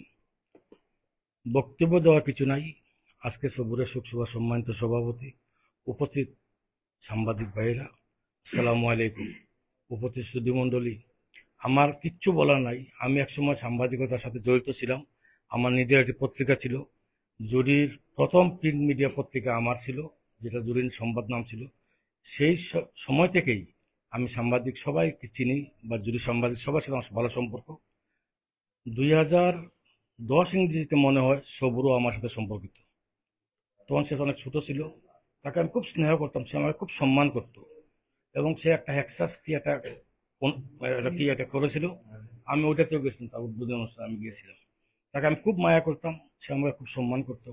বক্তব্য দেওয়ার কিছু নাই। আজকে সবুরের শোকসভা সম্মানিত সভাপতি, উপস্থিত সাংবাদিক ভাইয়েরা, আসসালামু আলাইকুম। উপস্থিত সুধীমণ্ডলী, আমার কিচ্ছু বলার নাই। আমি একসময় সাংবাদিকতার সাথে জড়িত ছিলাম। আমার নিজের একটি পত্রিকা ছিল, জুরির প্রথম প্রিন্ট মিডিয়া পত্রিকা আমার ছিল, যেটা জুরির সংবাদ নাম ছিল। সেই সময় থেকেই আমি সাংবাদিক সবাইকে চিনি, বা জুরির সাংবাদিক সবার সাথে আমার ভালো সম্পর্ক। 2010 ইংরেজিতে মনে হয় সবুরও আমার সাথে সম্পর্কিত। তখন সে অনেক ছোট ছিল, তাকে আমি খুব স্নেহ করতাম, সে আমাকে খুব সম্মান করত। এবং সে একটা হেক্সাস কি একটা করেছিল, আমি ওইটাতেও গেছিলাম, তার উদ্বোধনী অনুষ্ঠানে আমি গিয়েছিলাম। তাকে আমি খুব মায়া করতাম, সে আমাকে খুব সম্মান করত।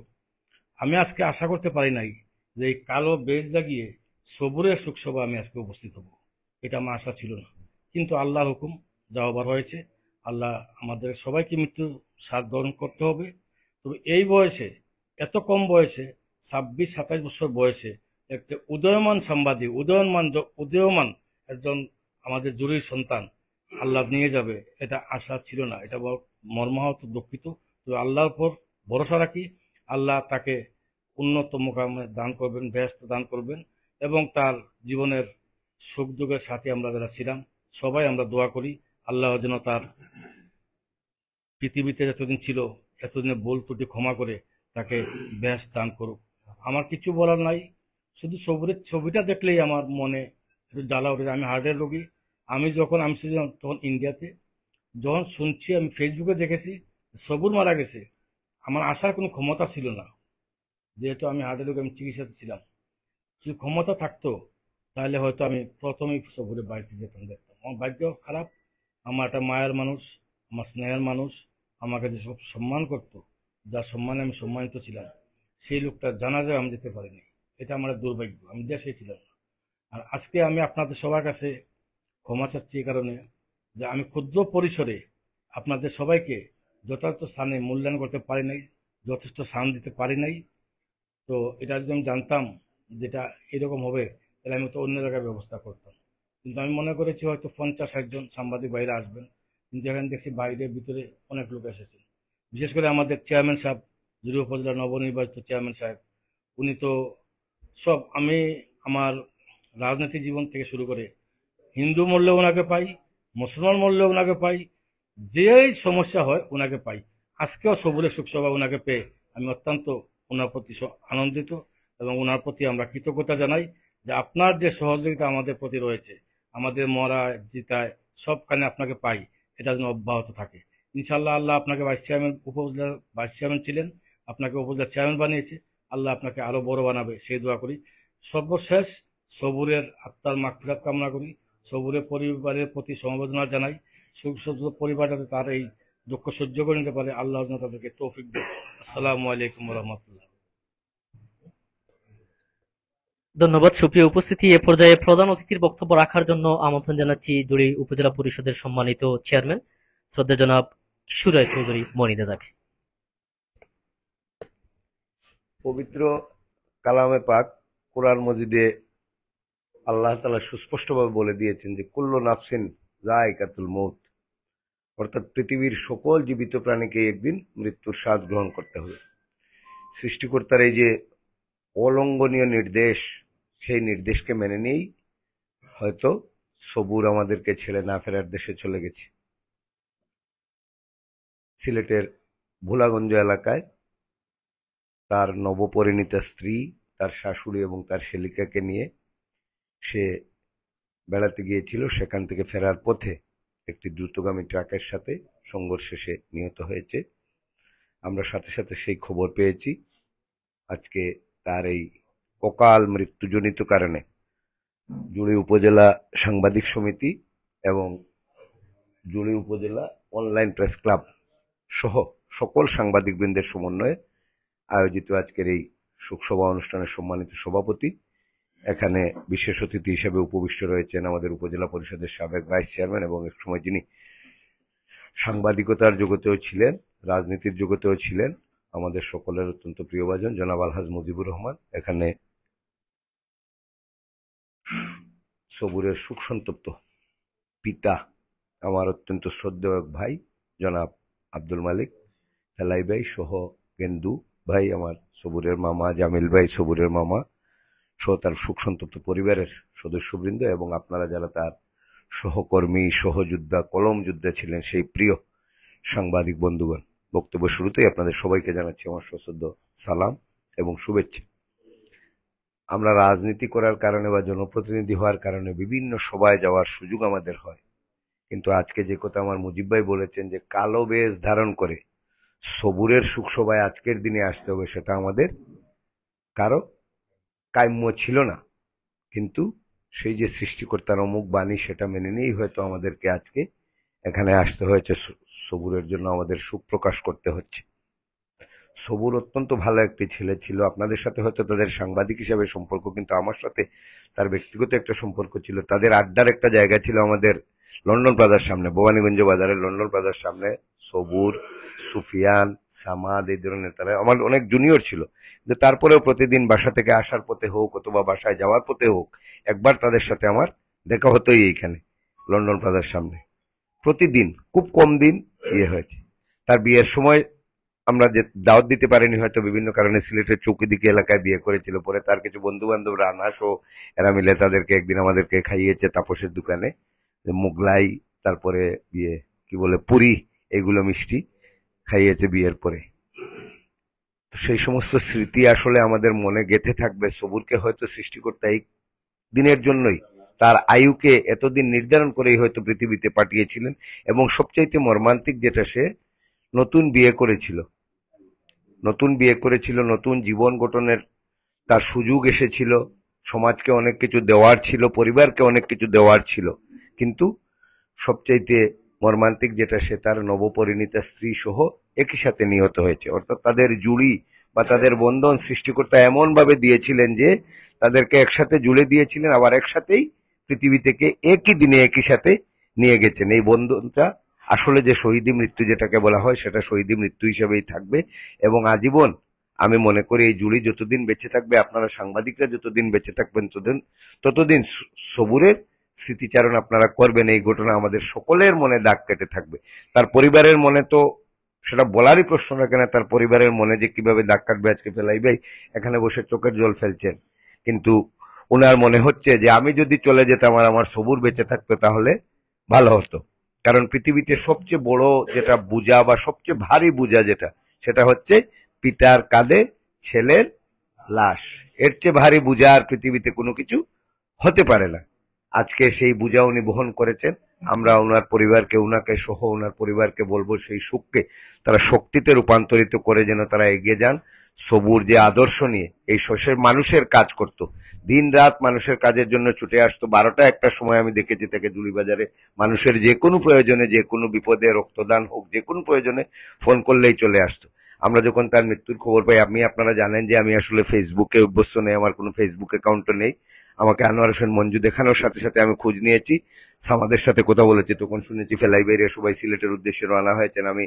আমি আজকে আশা করতে পারি নাই যে এই কালো বেজ লাগিয়ে সবুরের শোকসভা আমি আজকে উপস্থিত হব, এটা আমার আশা ছিল না। কিন্তু আল্লাহর হুকুম, যা হবার হয়েছে। আল্লাহ আমাদের সবাইকে মৃত্যু স্বাদ গ্রহণ করতে হবে। তবে এই বয়সে, এত কম বয়সে, 26-27 বছর বয়সে একটা উদীয়মান সাংবাদিক, উদীয়মান একজন আমাদের জুরির সন্তান আল্লাহ নিয়ে যাবে, এটা আশা ছিল না। এটা মর্মাহত, দুঃখিত। তো আল্লাহর উপর ভরসা রাখি, আল্লাহ তাকে উন্নত মোকামে দান করবেন, বেহেশত দান করবেন। এবং তার জীবনের সুখ দুঃখের সাথে আমরা যারা ছিলাম সবাই আমরা দোয়া করি, আল্লাহ যেন তার পৃথিবীতে যতদিন ছিল এতদিনে ভুল ত্রুটি ক্ষমা করে তাকে বেহেশত দান করুক। আমার কিছু বলার নাই। শুধু সবুরের ছবিটা দেখলেই আমার মনে একটু জ্বালা উঠেছে। আমি হার্টের রোগী। আমি ছিলাম তখন ইন্ডিয়াতে, যখন শুনছি, আমি ফেসবুকে দেখেছি সবুর মারা গেছে, আমার আসার কোনো ক্ষমতা ছিল না। যেহেতু আমি হার্টের রোগী, আমি চিকিৎসাতে ছিলাম। যদি ক্ষমতা থাকতো তাহলে হয়তো আমি প্রথমেই সবুরের বাড়িতে যেতাম, দেখতাম। আমার ভাগ্য খারাপ, আমার একটা মায়ের মানুষ, আমার স্নেহের মানুষ, আমাকে যে সব সম্মান করতো, যার সম্মানে আমি সম্মানিত ছিলাম, সেই লোকটা জানাজায় আমি যেতে পারিনি। এটা আমার দুর্ভাগ্য, আমি দেশে ছিলাম না। আর আজকে আমি আপনাদের সবার কাছে ক্ষমা চাচ্ছি এই কারণে যে আমি ক্ষুদ্র পরিসরে আপনাদের সবাইকে যথাযথ স্থানে মূল্যায়ন করতে পারি নাই, যথেষ্ট স্থান দিতে পারি নাই। তো এটা যদি আমি জানতাম যেটা এরকম হবে, তাহলে আমি তো অন্য জায়গায় ব্যবস্থা করতাম। কিন্তু আমি মনে করেছি হয়তো 50-60 জন সাংবাদিক বাইরে আসবেন, কিন্তু এখানে দেখছি বাইরে ভিতরে অনেক লোক এসেছে। বিশেষ করে আমাদের চেয়ারম্যান সাহেব, জুড়ি উপজেলার নবনির্বাচিত চেয়ারম্যান সাহেব, উনি তো সব, আমি আমার রাজনীতি জীবন থেকে শুরু করে হিন্দু মরলেও ওনাকে পাই, মুসলমান মরলেও ওনাকে পাই, যেই সমস্যা হয় ওনাকে পাই। আজকেও সবুরের সুখসভা ওনাকে পেয়ে আমি অত্যন্ত ওনার প্রতি আনন্দিত এবং ওনার প্রতি আমরা কৃতজ্ঞতা জানাই যে আপনার যে সহযোগিতা আমাদের প্রতি রয়েছে, আমাদের মরা জিতায় সবখানে আপনাকে পাই, এটা যেন অব্যাহত থাকে ইনশাল্লাহ। আল্লাহ আপনাকে ভাইস চেয়ারম্যান, উপজেলার ভাইস চেয়ারম্যান ছিলেন, আপনাকে উপজেলার চেয়ারম্যান বানিয়েছে, আল্লাহ আপনাকে আরো বড় বানাবে সেই দোয়া করি। সর্বশেষ সবুরের আত্মার মাগফিরাত কামনা করি, সবুরের পরিবারের প্রতি সমবেদনা জানাই। পরিবার যাতে তার এই দুঃখ সহ্য করে নিতে পারে, আল্লাহ যেন তাদেরকে তৌফিক দেয়। আসসালামু আলাইকুম রহমতুল্লাহ। ধন্যবাদ। সুপ্রিয় উপস্থিতি, এ পর্যায়ে প্রধান অতিথির বক্তব্য রাখার জন্য আমন্ত্রণ জানাচ্ছি জুড়ি উপজেলা পরিষদের সম্মানিত চেয়ারম্যান শ্রদ্ধা জনাব কিশোর রায় চৌধুরী মনিদাদাকে। পবিত্র কালামে পাক কোরআন মজিদে আল্লাহ তাআলা সুস্পষ্টভাবে বলে দিয়েছেন যে কুল্লু নাফসিন যায়কাতুল মউত, অর্থাৎ পৃথিবীর সকল জীবিত প্রাণীকে একদিন মৃত্যুর স্বাদ গ্রহণ করতে হবে। সৃষ্টিকর্তার এই যে অলঙ্ঘনীয় নির্দেশ, সেই নির্দেশকে মেনে নিয়েই হয়তো সবুর আমাদেরকে ছেড়ে না ফেরার দেশে চলে গেছে। সিলেটের ভোলাগঞ্জ এলাকায় তার নবপরিণীতা স্ত্রী, তার শাশুড়ি এবং তার শ্যালিকাকে নিয়ে সে বেড়াতে গিয়েছিল। সেখান থেকে ফেরার পথে একটি দ্রুতগামী ট্রাকের সাথে সংঘর্ষে সে নিহত হয়েছে। আমরা সাথে সাথে সেই খবর পেয়েছি। আজকে তার এই অকাল মৃত্যুজনিত কারণে জুড়ি উপজেলা সাংবাদিক সমিতি এবং জুড়ি উপজেলা অনলাইন প্রেস ক্লাব সহ সকল সাংবাদিকবৃন্দের সমন্বয়ে আয়োজিত আজকের এই শোকসভা অনুষ্ঠানের সম্মানিত সভাপতি, এখানে বিশেষ অতিথি হিসেবে উপবিষ্ট রয়েছেন আমাদের উপজেলা পরিষদের সাবেক ভাইস চেয়ারম্যান এবং একসময় যিনি সাংবাদিকতার জগতেও ছিলেন, রাজনীতির জগতেও ছিলেন, আমাদের সকলের অত্যন্ত প্রিয়ভাজন জনাব আলহাজ মুজিবুর রহমান। এখানে সবুরের সুখসন্তপ্ত পিতা, আমার অত্যন্ত শ্রদ্ধেয় এক ভাই জনাব আব্দুল মালিক ফেলাই ভাই সহ গেন্দু ভাই, আমার সবুরের মামা জামিল ভাই, সবুরের মামা সহ তার সুখসন্তপ্ত পরিবারের সদস্যবৃন্দ এবং আপনারা যারা তার সহকর্মী, সহযোদ্ধা, কলম যোদ্ধা ছিলেন, সেই প্রিয় সাংবাদিক বন্ধুগণ, বক্তব্য শুরুতেই আপনাদের সবাইকে জানাচ্ছি আমার সশ্রদ্ধ সালাম এবং শুভেচ্ছা। আমরা রাজনীতি করার কারণে বা জনপ্রতিনিধি হওয়ার কারণে বিভিন্ন সভায় যাওয়ার সুযোগ আমাদের হয়, কিন্তু আজকে যে কথা আমার মুজিব ভাই বলেছেন যে কালো বেশ ধারণ করে সবুরের সুখসভায় আজকের দিনে আসতে হবে, সেটা আমাদের কারো কাম্য ছিল না। কিন্তু সেই যে সৃষ্টিকর্তার অমুক বাণী, সেটা মেনে নিয়েই হয়তো আমাদেরকে আজকে এখানে আসতে হয়েছে, সবুরের জন্য আমাদের সুখ প্রকাশ করতে হচ্ছে। সবুর অত্যন্ত ভালো একটি ছেলে ছিল। আপনাদের সাথে হয়তো তাদের সাংবাদিক হিসাবে সম্পর্ক, কিন্তু আমার সাথে তার ব্যক্তিগত একটা সম্পর্ক ছিল। তাদের আড্ডার একটা জায়গা ছিল আমাদের লন্ডন প্লাজার সামনে, ভবানীগঞ্জ বাজারের লন্ডন প্লাজার সামনে। সবুর, সুফিয়ান, সামাদ, এই ধরনের তারা আমার অনেক জুনিয়র ছিল, কিন্তু তারপরেও প্রতিদিন বাসা থেকে আসার পথে হোক অথবা বাসায় যাওয়ার পথে হোক, একবার তাদের সাথে আমার দেখা হতোই এইখানে লন্ডন প্লাজার সামনে। প্রতিদিন, খুব কম দিন হয়েছে। তার বিয়ের সময় আমরা যে দাওয়াত দিতে পারিনি, হয়তো বিভিন্ন কারণে সিলেটের চৌকিদিকে এলাকায় বিয়ে করেছিল। পরে তার কিছু বন্ধু বান্ধবরা, আনাস ও এরা মিলে তাদেরকে একদিন আমাদেরকে খাইয়েছে তাপসের দোকানে, মোগলাই, তারপরে বিয়ে কি বলে পুরি, এগুলো মিষ্টি খাইয়েছে বিয়ের পরে। তো সেই সমস্ত স্মৃতি আসলে আমাদের মনে গেঁথে থাকবে। সবুরকে হয়তো সৃষ্টিকর্তা এই দিনের জন্যই, তার আয়ুকে এতদিন নির্ধারণ করেই হয়তো পৃথিবীতে পাঠিয়েছিলেন। এবং সবচাইতে মর্মান্তিক যেটা, সে নতুন বিয়ে করেছিল, নতুন জীবন গঠনের তার সুযোগ এসেছিল, সমাজকে অনেক কিছু দেওয়ার ছিল, পরিবারকে অনেক কিছু দেওয়ার ছিল, কিন্তু সবচাইতে মর্মান্তিক যেটা, সে তার নবপরিণীতা স্ত্রী সহ একই সাথে নিহত হয়েছে। অর্থাৎ তাদের জুড়ি বা তাদের বন্ধন সৃষ্টিকর্তা এমন ভাবে দিয়েছিলেন যে তাদেরকে একসাথে জুড়ে দিয়েছিলেন, আবার একসাথেই পৃথিবী থেকে একই দিনে একই সাথে নিয়ে গেছেন। এই বন্ধনটা আসলে যে শহীদি মৃত্যু যেটাকে বলা হয়, সেটা শহীদি মৃত্যু হিসেবেই থাকবে। এবং আজীবন আমি মনে করি এই জুড়ি যতদিন বেঁচে থাকবে, আপনারা সাংবাদিকরা যতদিন বেঁচে থাকবেন, ততদিন সবুরের স্মৃতিচারণ আপনারা করবেন, এই ঘটনা আমাদের সকলের মনে দাগ কেটে থাকবে। তার পরিবারের মনে তো সেটা বলারই প্রশ্ন রাখে না, তার পরিবারের মনে যে কিভাবে দাগ কাটবে আজকে ফেলাই ভাই এখানে বসে চোখের জল ফেলছেন, কিন্তু ওনার মনে হচ্ছে যে আমি যদি চলে যেতাম আর আমার সবুর বেঁচে থাকতো তাহলে ভালো হতো। কারণ পৃথিবীতে সবচেয়ে বড় যেটা বোঝা বা সবচেয়ে ভারী বোঝা যেটা, সেটা হচ্ছে পিতার কাঁধে ছেলের লাশ। এর চেয়ে ভারী বোঝা আর পৃথিবীতে কোনো কিছু হতে পারে না। আজকে সেই বোঝা উনি বহন করেছেন। আমরা ওনার পরিবারকে, ওনাকে সহ ওনার পরিবারকে বলবো সেই সুখকে তারা শক্তিতে রূপান্তরিত করে যেন তারা এগিয়ে যান। সবুর যে আদর্শ নিয়ে এই শস্যের মানুষের কাজ করত, দিন রাত মানুষের কাজের জন্য ছুটে আসতো। 12টা একটা সময় আমি দেখেছি তাকে জুলিবাজারে মানুষের যে কোনো প্রয়োজনে, যে কোনো বিপদে, রক্তদান হোক, যে কোনো প্রয়োজনে ফোন করলেই চলে আসতো। আমরা যখন তার মৃত্যুর খবর পাই, আপনারা জানেন যে আমি আসলে ফেসবুকে অভ্যস্ত নেই, আমার কোনো ফেসবুক অ্যাকাউন্টও নেই। আমাকে আনোয়ার হোসেন মঞ্জু দেখানোর সাথে সাথে আমি খোঁজ নিয়েছি, আমাদের সাথে কথা বলেছি। তখন শুনেছি ফেলাই বাইরে সবাই সিলেটের উদ্দেশ্যে রওনা হয়েছেন। আমি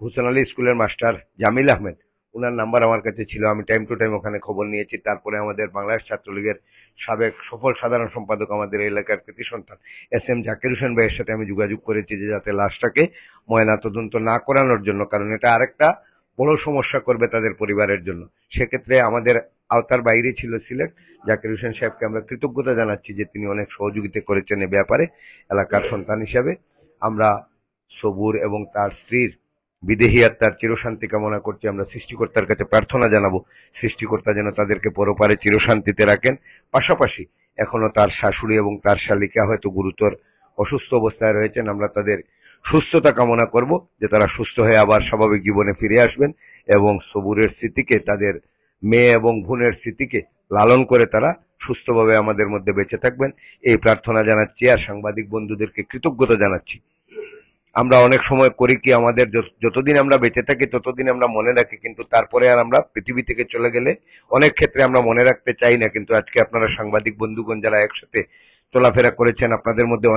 হুসেন আলী স্কুলের মাস্টার জামিল আহমেদ, ওনার নাম্বার আমার কাছে ছিল, আমি টাইম টু টাইম ওখানে খবর নিয়েছি। তারপরে আমাদের বাংলাদেশ ছাত্রলীগের সাবেক সফল সাধারণ সম্পাদক, আমাদের এলাকার কৃতি সন্তান SM জাকির হোসেন ভাইয়ের সাথে আমি যোগাযোগ করেছি যে যাতে লাশটাকে ময়না তদন্ত না করানোর জন্য, কারণ এটা আরেকটা বড় সমস্যা করবে তাদের পরিবারের জন্য। সেক্ষেত্রে আমাদের আওতার বাইরে ছিল সিলেট। জাকির হোসেন সাহেবকে আমরা কৃতজ্ঞতা জানাচ্ছি যে তিনি অনেক সহযোগিতা করেছেন এ ব্যাপারে। এলাকার সন্তান হিসাবে আমরা সবুর এবং তার স্ত্রীর বিদেহী আত্মার চিরশান্তি কামনা করছি। আমরা সৃষ্টিকর্তার কাছে প্রার্থনা জানাবো সৃষ্টিকর্তা যেন তাদেরকে পরপারে চিরশান্তিতে রাখেন। পাশাপাশি এখনো তার শাশুড়ি এবং তার শালিকা হয়তো গুরুতর অসুস্থ অবস্থায় রয়েছেন, আমরা তাদের সুস্থতা কামনা করব, যে তারা সুস্থ হয়ে আবার স্বাভাবিক জীবনে ফিরে আসবেন এবং সবুরের স্মৃতিকে, তাদের মেয়ে এবং বোনের স্মৃতিকে লালন করে তারা সুস্থভাবে আমাদের মধ্যে বেঁচে থাকবেন, এই প্রার্থনা জানাচ্ছি। আর সাংবাদিক বন্ধুদেরকে কৃতজ্ঞতা জানাচ্ছি। আমরা অনেক সময় করি কি, আমাদের যতদিন আমরা বেঁচে থাকি ততদিন আমরা মনে রাখি, কিন্তু তারপরে আর আমরা পৃথিবী থেকে চলে গেলে অনেক ক্ষেত্রে আমরা মনে রাখতে চাই না। কিন্তু আজকে আপনারা সাংবাদিক বন্ধুগণ যারা একসাথে চলাফেরা করেছেন, আপনাদের মধ্যে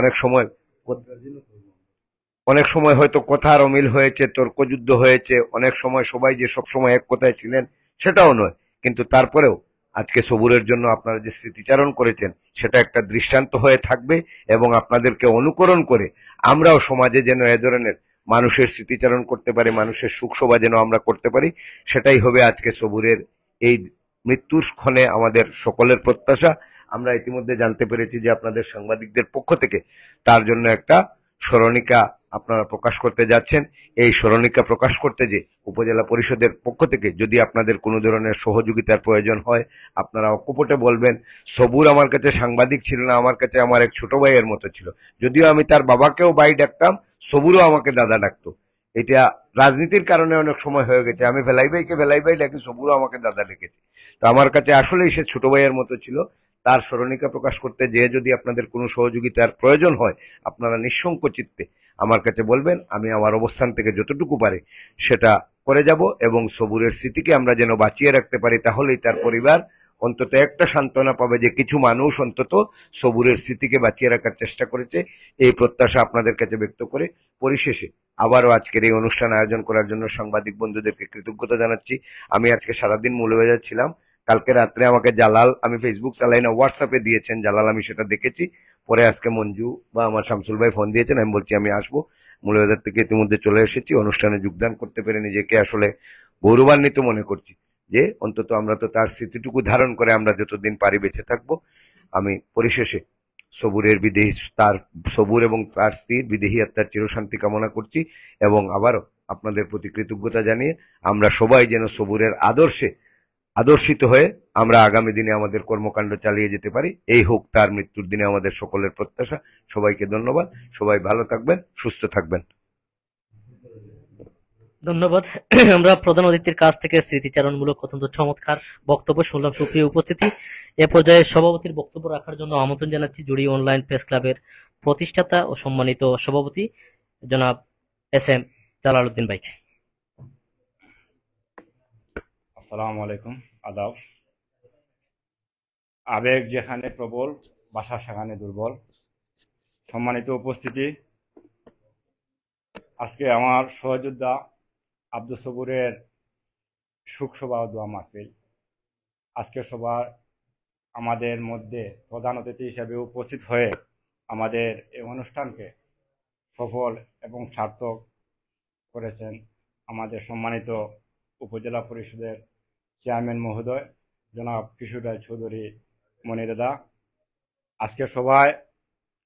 অনেক সময় হয়তো কথার অমিল হয়েছে, তর্কযুদ্ধ হয়েছে, অনেক সময় সবাই যে সব সময় এক কথায় ছিলেন সেটাও নয়, কিন্তু তারপরেও আজকে সবুরের জন্য আপনারা যে স্মৃতিচারণ করেছেন সেটা একটা দৃষ্টান্ত হয়ে থাকবে এবং আপনাদেরকে অনুকরণ করে আমরাও সমাজে যেন এ ধরনের মানুষের স্মৃতিচারণ করতে পারি, মানুষের সুখ শোভা যেন আমরা করতে পারি, সেটাই হবে আজকে সবুরের এই মৃত্যুর ক্ষণে আমাদের সকলের প্রত্যাশা। আমরা ইতিমধ্যে জানতে পেরেছি যে আপনাদের সাংবাদিকদের পক্ষ থেকে তার জন্য একটা স্মরণিকা আপনারা প্রকাশ করতে যাচ্ছেন। এই স্মরণিকা প্রকাশ করতে যে উপজেলা পরিষদের পক্ষ থেকে যদি আপনাদের কোনো ধরনের সহযোগিতার প্রয়োজন হয়, আপনারা অকপটে বলবেন। সবুর আমার কাছে সাংবাদিক ছিল না, আমার কাছে আমার এক ছোট ভাইয়ের মতো ছিল। যদিও আমি তার বাবাকেও ভাই ডাকতাম, সবুরও আমাকে দাদা ডাকতো। এটা রাজনীতির কারণে অনেক সময় হয়ে গেছে, আমি ভেলাই ভাইকে ভেলাই ভাই ডাকি, সবুরও আমাকে দাদা ডেকেছে। তো আমার কাছে আসলেই সে ছোট ভাইয়ের মতো ছিল। তার স্মরণিকা প্রকাশ করতে যে যদি আপনাদের কোনো সহযোগিতার প্রয়োজন হয়, আপনারা নিঃসংকোচ চিত্তে আমার কাছে বলবেন, আমি আমার অবস্থান থেকে যতটুকু পারি সেটা করে যাব এবং সবুরের স্মৃতিকে আমরা যেন বাঁচিয়ে রাখতে পারি। তাহলেই তার পরিবার অন্তত একটা সান্ত্বনা পাবে যে কিছু মানুষ অন্তত সবুরের স্মৃতিকে বাঁচিয়ে রাখার চেষ্টা করেছে। এই প্রত্যাশা আপনাদের কাছে ব্যক্ত করে পরিশেষে আবারও আজকের এই অনুষ্ঠান আয়োজন করার জন্য সাংবাদিক বন্ধুদেরকে কৃতজ্ঞতা জানাচ্ছি। আমি আজকে সারাদিন মৌলভীবাজার ছিলাম। কালকে রাত্রে আমাকে জালাল, আমি ফেসবুক চালাই না, হোয়াটসঅ্যাপে দিয়েছেন জালাল, আমি সেটা দেখেছি। পরে আজকে মঞ্জু বা আমার শামসুল ভাই ফোন দিয়েছেন, আমি বলছি আমি আসবো। মৌলভীবাজার থেকে ইতিমধ্যে চলে এসেছি, অনুষ্ঠানে যোগদান করতে পেরে নিজেকে আসলে গৌরবান্বিত মনে করছি যে অন্তত আমরা তো তার স্মৃতিটুকু ধারণ করে আমরা যতদিন পারি বেঁচে থাকবো। আমি পরিশেষে সবুর এবং তার স্ত্রীর বিদেহী আত্মার চিরশান্তি কামনা করছি এবং আবারও আপনাদের প্রতি কৃতজ্ঞতা জানিয়ে আমরা সবাই যেন সবুরের আদর্শে আদর্শিত হয়ে আমরা আগামী দিনে আমাদের কর্মকাণ্ড চালিয়ে যেতে পারি, এই হোক তার মৃত্যুর দিনে আমাদের সকলের প্রত্যাশা। সবাইকে ধন্যবাদ, সবাই ভালো থাকবেন, সুস্থ থাকবেন। ধন্যবাদ। আমরা প্রধান অতিথির কাছ থেকে স্মৃতিচারণমূলক অত্যন্ত চমৎকার বক্তব্য শুনলাম। সুপ্রিয় উপস্থিতি, এ পর্যায়ে সভাপতির বক্তব্য রাখার জন্য আমন্ত্রণ জানাচ্ছি জুড়ি অনলাইন প্রেস ক্লাবের প্রতিষ্ঠাতা ও সম্মানিত সভাপতি জনাব SM জালাল উদ্দিন ভাইকে। আসসালামু আলাইকুম, আদাব। আবেগ যেখানে প্রবল, ভাষা সেখানে দুর্বল। সম্মানিত উপস্থিতি, আজকে আমার সহযোদ্ধা আব্দুস সবুরের শোক সভা ও দোয়া মাহফিল। আজকের সভার আমাদের মধ্যে প্রধান অতিথি হিসেবে উপস্থিত হয়ে আমাদের এই অনুষ্ঠানকে সফল এবং সার্থক করেছেন আমাদের সম্মানিত উপজেলা পরিষদের চেয়ারম্যান মহোদয় জনাব কিশোর রায় চৌধুরী মনিরদা। আজকে সভায়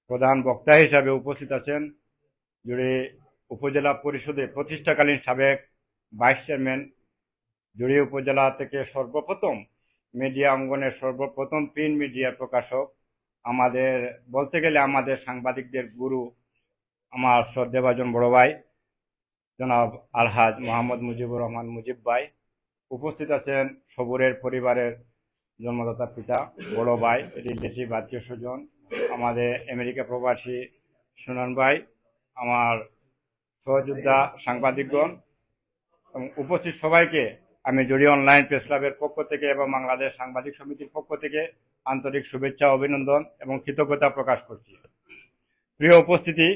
প্রধান বক্তা হিসাবে উপস্থিত আছেন জুড়ি উপজেলা পরিষদে প্রতিষ্ঠাকালীন সাবেক ভাইস চেয়ারম্যান, জুড়ি উপজেলা থেকে সর্বপ্রথম মিডিয়া অঙ্গনের সর্বপ্রথম প্রিন্ট মিডিয়ার প্রকাশক, আমাদের বলতে গেলে আমাদের সাংবাদিকদের গুরু, আমার শ্রদ্ধেভাজন বড় ভাই জনাব আলহাজ মোহাম্মদ মুজিবুর রহমান মুজিব ভাই। উপস্থিত আছেন সবুরের পরিবারের জন্মদাতা পিতা, বড় ভাই, রিলেটিভ আত্মীয় স্বজন, আমাদের আমেরিকা প্রবাসী সুনন ভাই, আমার সহযোদ্ধা সাংবাদিকগণ এবং উপস্থিত সবাইকে আমি জুড়ি অনলাইন প্রেস ক্লাবের পক্ষ থেকে এবং বাংলাদেশ সাংবাদিক সমিতির পক্ষ থেকে আন্তরিক শুভেচ্ছা, অভিনন্দন এবং কৃতজ্ঞতা প্রকাশ করছি। প্রিয় উপস্থিতি,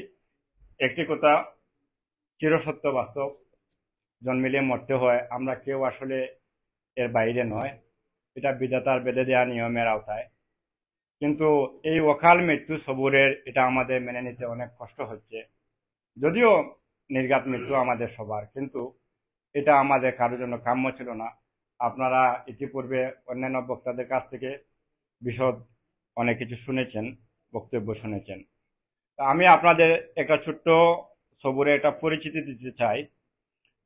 একটি কথা চিরসত্য বাস্তব, জন্মিলে মরতে হয়, আমরা কেউ আসলে এর বাইরে নয়, এটা বিধাতার বেঁধে দেওয়া নিয়মের আওতায়। কিন্তু এই অকাল মৃত্যু সবুরের, এটা আমাদের মেনে নিতে অনেক কষ্ট হচ্ছে। যদিও নির্ঘাত মৃত্যু আমাদের সবার, কিন্তু এটা আমাদের কারোর জন্য কাম্য ছিল না। আপনারা ইতিপূর্বে অন্যান্য বক্তাদের কাছ থেকে বিশদ অনেক কিছু শুনেছেন, বক্তব্য শুনেছেন। আমি আপনাদের একটা ছোট্ট সবুরে একটা পরিচিতি দিতে চাই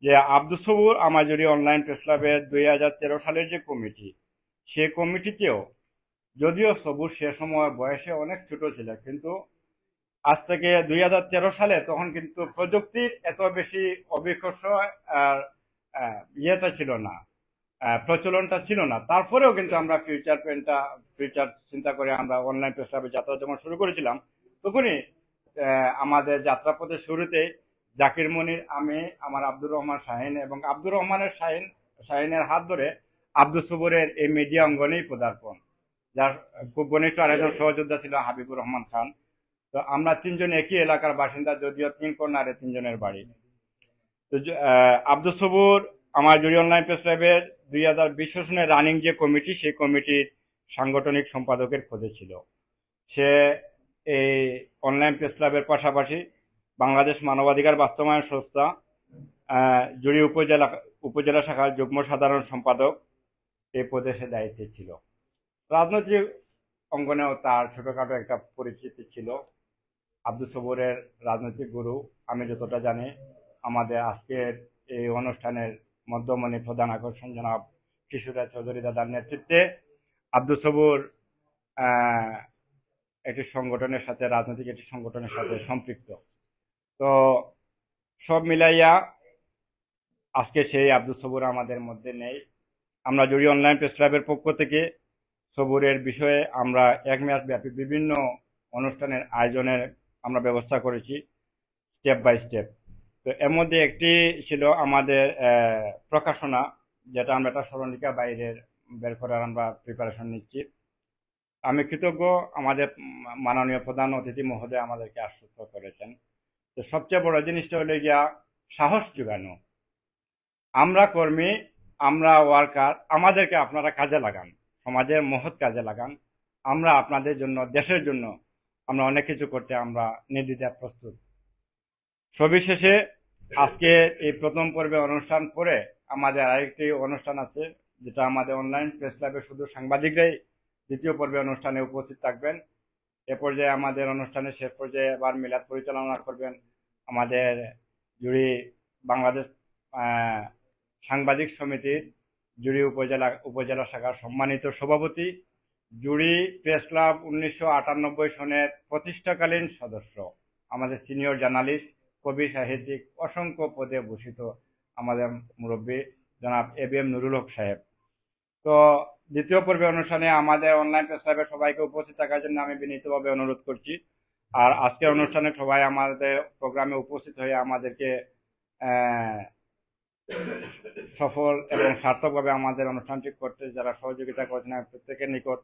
যে আব্দুস সবুর আমাজুরি অনলাইন প্রেস ক্লাবের 2013 সালের যে কমিটি, সে কমিটিতেও যদিও সবুর সে সময় বয়সে অনেক ছোট ছিল, কিন্তু আজ থেকে 2013 সালে তখন কিন্তু প্রযুক্তির এত বেশি অভিকর্ষ ইয়েটা ছিল না, প্রচলনটা ছিল না। তারপরেও কিন্তু আমরা ফিউচার চিন্তা করে আমরা অনলাইন প্রেস ক্লাবের যাত্রা যখন শুরু করেছিলাম, তখনই আমাদের যাত্রাপথের শুরুতে জাকির মনির, আমি, আমার আব্দুর রহমান শাহিন এবং আব্দুর রহমানের শাহিনের হাত ধরে আব্দুস সবুরের এই মিডিয়া অঙ্গনেই পদার্পণ, যার খুব ঘনিষ্ঠ আরেকজন সহযোদ্ধা ছিল হাবিবুর রহমান খান। তো আমরা তিনজন একই এলাকার বাসিন্দা, যদিও 3 কর্নারে 3 জনের বাড়ি। তো আব্দুস সবুর আমার জুড়ি অনলাইন প্রেস ক্লাবের 2020 সনের রানিং যে কমিটি, সেই কমিটির সাংগঠনিক সম্পাদকের পদে ছিল। সে এই অনলাইন প্রেস ক্লাবের পাশাপাশি বাংলাদেশ মানবাধিকার বাস্তবায়ন সংস্থা জুড়ি উপজেলা শাখার যুগ্ম সাধারণ সম্পাদক এই পদে সে দায়িত্বে ছিল। রাজনৈতিক অঙ্গনেও তার ছোটখাটো একটা পরিচিতি ছিল। আব্দুস সবুরের রাজনৈতিক গুরু, আমি যতটা জানি, আমাদের আজকের এই অনুষ্ঠানের মধ্যমণি প্রধান আকর্ষণ জনাব কিশোর রায় চৌধুরী দাদার নেতৃত্বে আব্দুস সবুর একটি সংগঠনের সাথে, রাজনৈতিক একটি সংগঠনের সাথে সম্পৃক্ত। তো সব মিলাইয়া আজকে সেই আব্দুস সবুর আমাদের মধ্যে নেই। আমরা জুড়ি অনলাইন প্রেস ক্লাবের পক্ষ থেকে সবুরের বিষয়ে আমরা 1 মাস ব্যাপী বিভিন্ন অনুষ্ঠানের আয়োজনের আমরা ব্যবস্থা করেছি, স্টেপ বাই স্টেপ। তো এর মধ্যে একটি ছিল আমাদের প্রকাশনা, যেটা আমরা একটা স্মরণিকা বাইরের বের করার আমরা প্রিপারেশন নিচ্ছি। আমি কৃতজ্ঞ, আমাদের মাননীয় প্রধান অতিথি মহোদয় আমাদেরকে আশ্বস্ত করেছেন। তো সবচেয়ে বড় জিনিসটা হলো গিয়া সাহস যোগানো। আমরা কর্মী, আমরা ওয়ার্কার, আমাদেরকে আপনারা কাজে লাগান, সমাজের মহৎ কাজে লাগান। আমরা আপনাদের জন্য, দেশের জন্য আমরা অনেক কিছু করতে আমরা নির্দ্বিধায় প্রস্তুত। সবিশেষে আজকে এই প্রথম পর্বে অনুষ্ঠান পরে আমাদের আরেকটি অনুষ্ঠান আছে, যেটা আমাদের অনলাইন প্রেস ক্লাবে শুধু সাংবাদিকরাই দ্বিতীয় পর্বে অনুষ্ঠানে উপস্থিত থাকবেন। এ পর্যায়ে আমাদের অনুষ্ঠানের শেষ পর্যায়ে এবার মিলাদ পরিচালনা করবেন আমাদের জুড়ি বাংলাদেশ সাংবাদিক সমিতির জুড়ি উপজেলা শাখার সম্মানিত সভাপতি, জুড়ি প্রেস ক্লাব 1998 সনের প্রতিষ্ঠাকালীন সদস্য, আমাদের সিনিয়র জার্নালিস্ট, কবি, সাহিত্যিক, অসংখ্য পদে ভূষিত আমাদের মুরব্বী জনাব ABM নুরুল হক সাহেব। তো দ্বিতীয় পর্বে অনুষ্ঠানে আমাদের অনলাইন প্রেস ক্লাবের সবাইকে উপস্থিত থাকার জন্য আমি বিনীতভাবে অনুরোধ করছি। আর আজকের অনুষ্ঠানে সবাই আমাদের প্রোগ্রামে উপস্থিত হয়ে আমাদেরকে সফল এবং সার্থকভাবে আমাদের অনুষ্ঠানটি করতে যারা সহযোগিতা করেছেন, প্রত্যেকের নিকট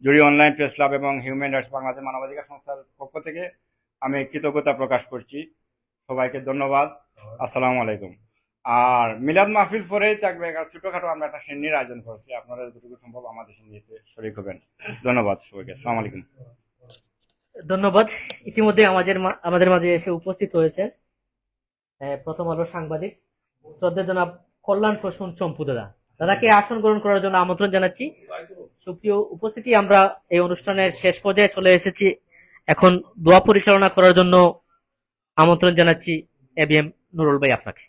জুড়ি অনলাইন প্রেস ক্লাব এবং হিউম্যান রাইটস বাংলাদেশ মানবাধিকার সংস্থার পক্ষ থেকে আমি কৃতজ্ঞতা প্রকাশ করছি। সবাইকে ধন্যবাদ। আসসালামু আলাইকুম। আর মিলাদ মাহফিল পরেই থাকবে ছোটখাটো আমরা একটা সিন্নির আয়োজন করছি, আপনারা যতটুকু সম্ভব আমাদের সিন্নিতে শরীক হবেন। ধন্যবাদ সবাইকে, আসসালামু আলাইকুম। ধন্যবাদ। ইতিমধ্যে আমাদের মাঝে এসে উপস্থিত হয়েছে প্রথম আলো সাংবাদিক শ্রদ্ধেয় জনাব কল্যাণ প্রসূন চম্পু দাদা। দাদাকে আসন গ্রহণ করার জন্য আমন্ত্রণ জানাচ্ছি। সুপ্রিয় উপস্থিতি, আমরা এই অনুষ্ঠানের শেষ পর্যায়ে চলে এসেছি। এখন দোয়া পরিচালনা করার জন্য আমন্ত্রণ জানাচ্ছি এবিএম নুরুল ভাই আপনাকে।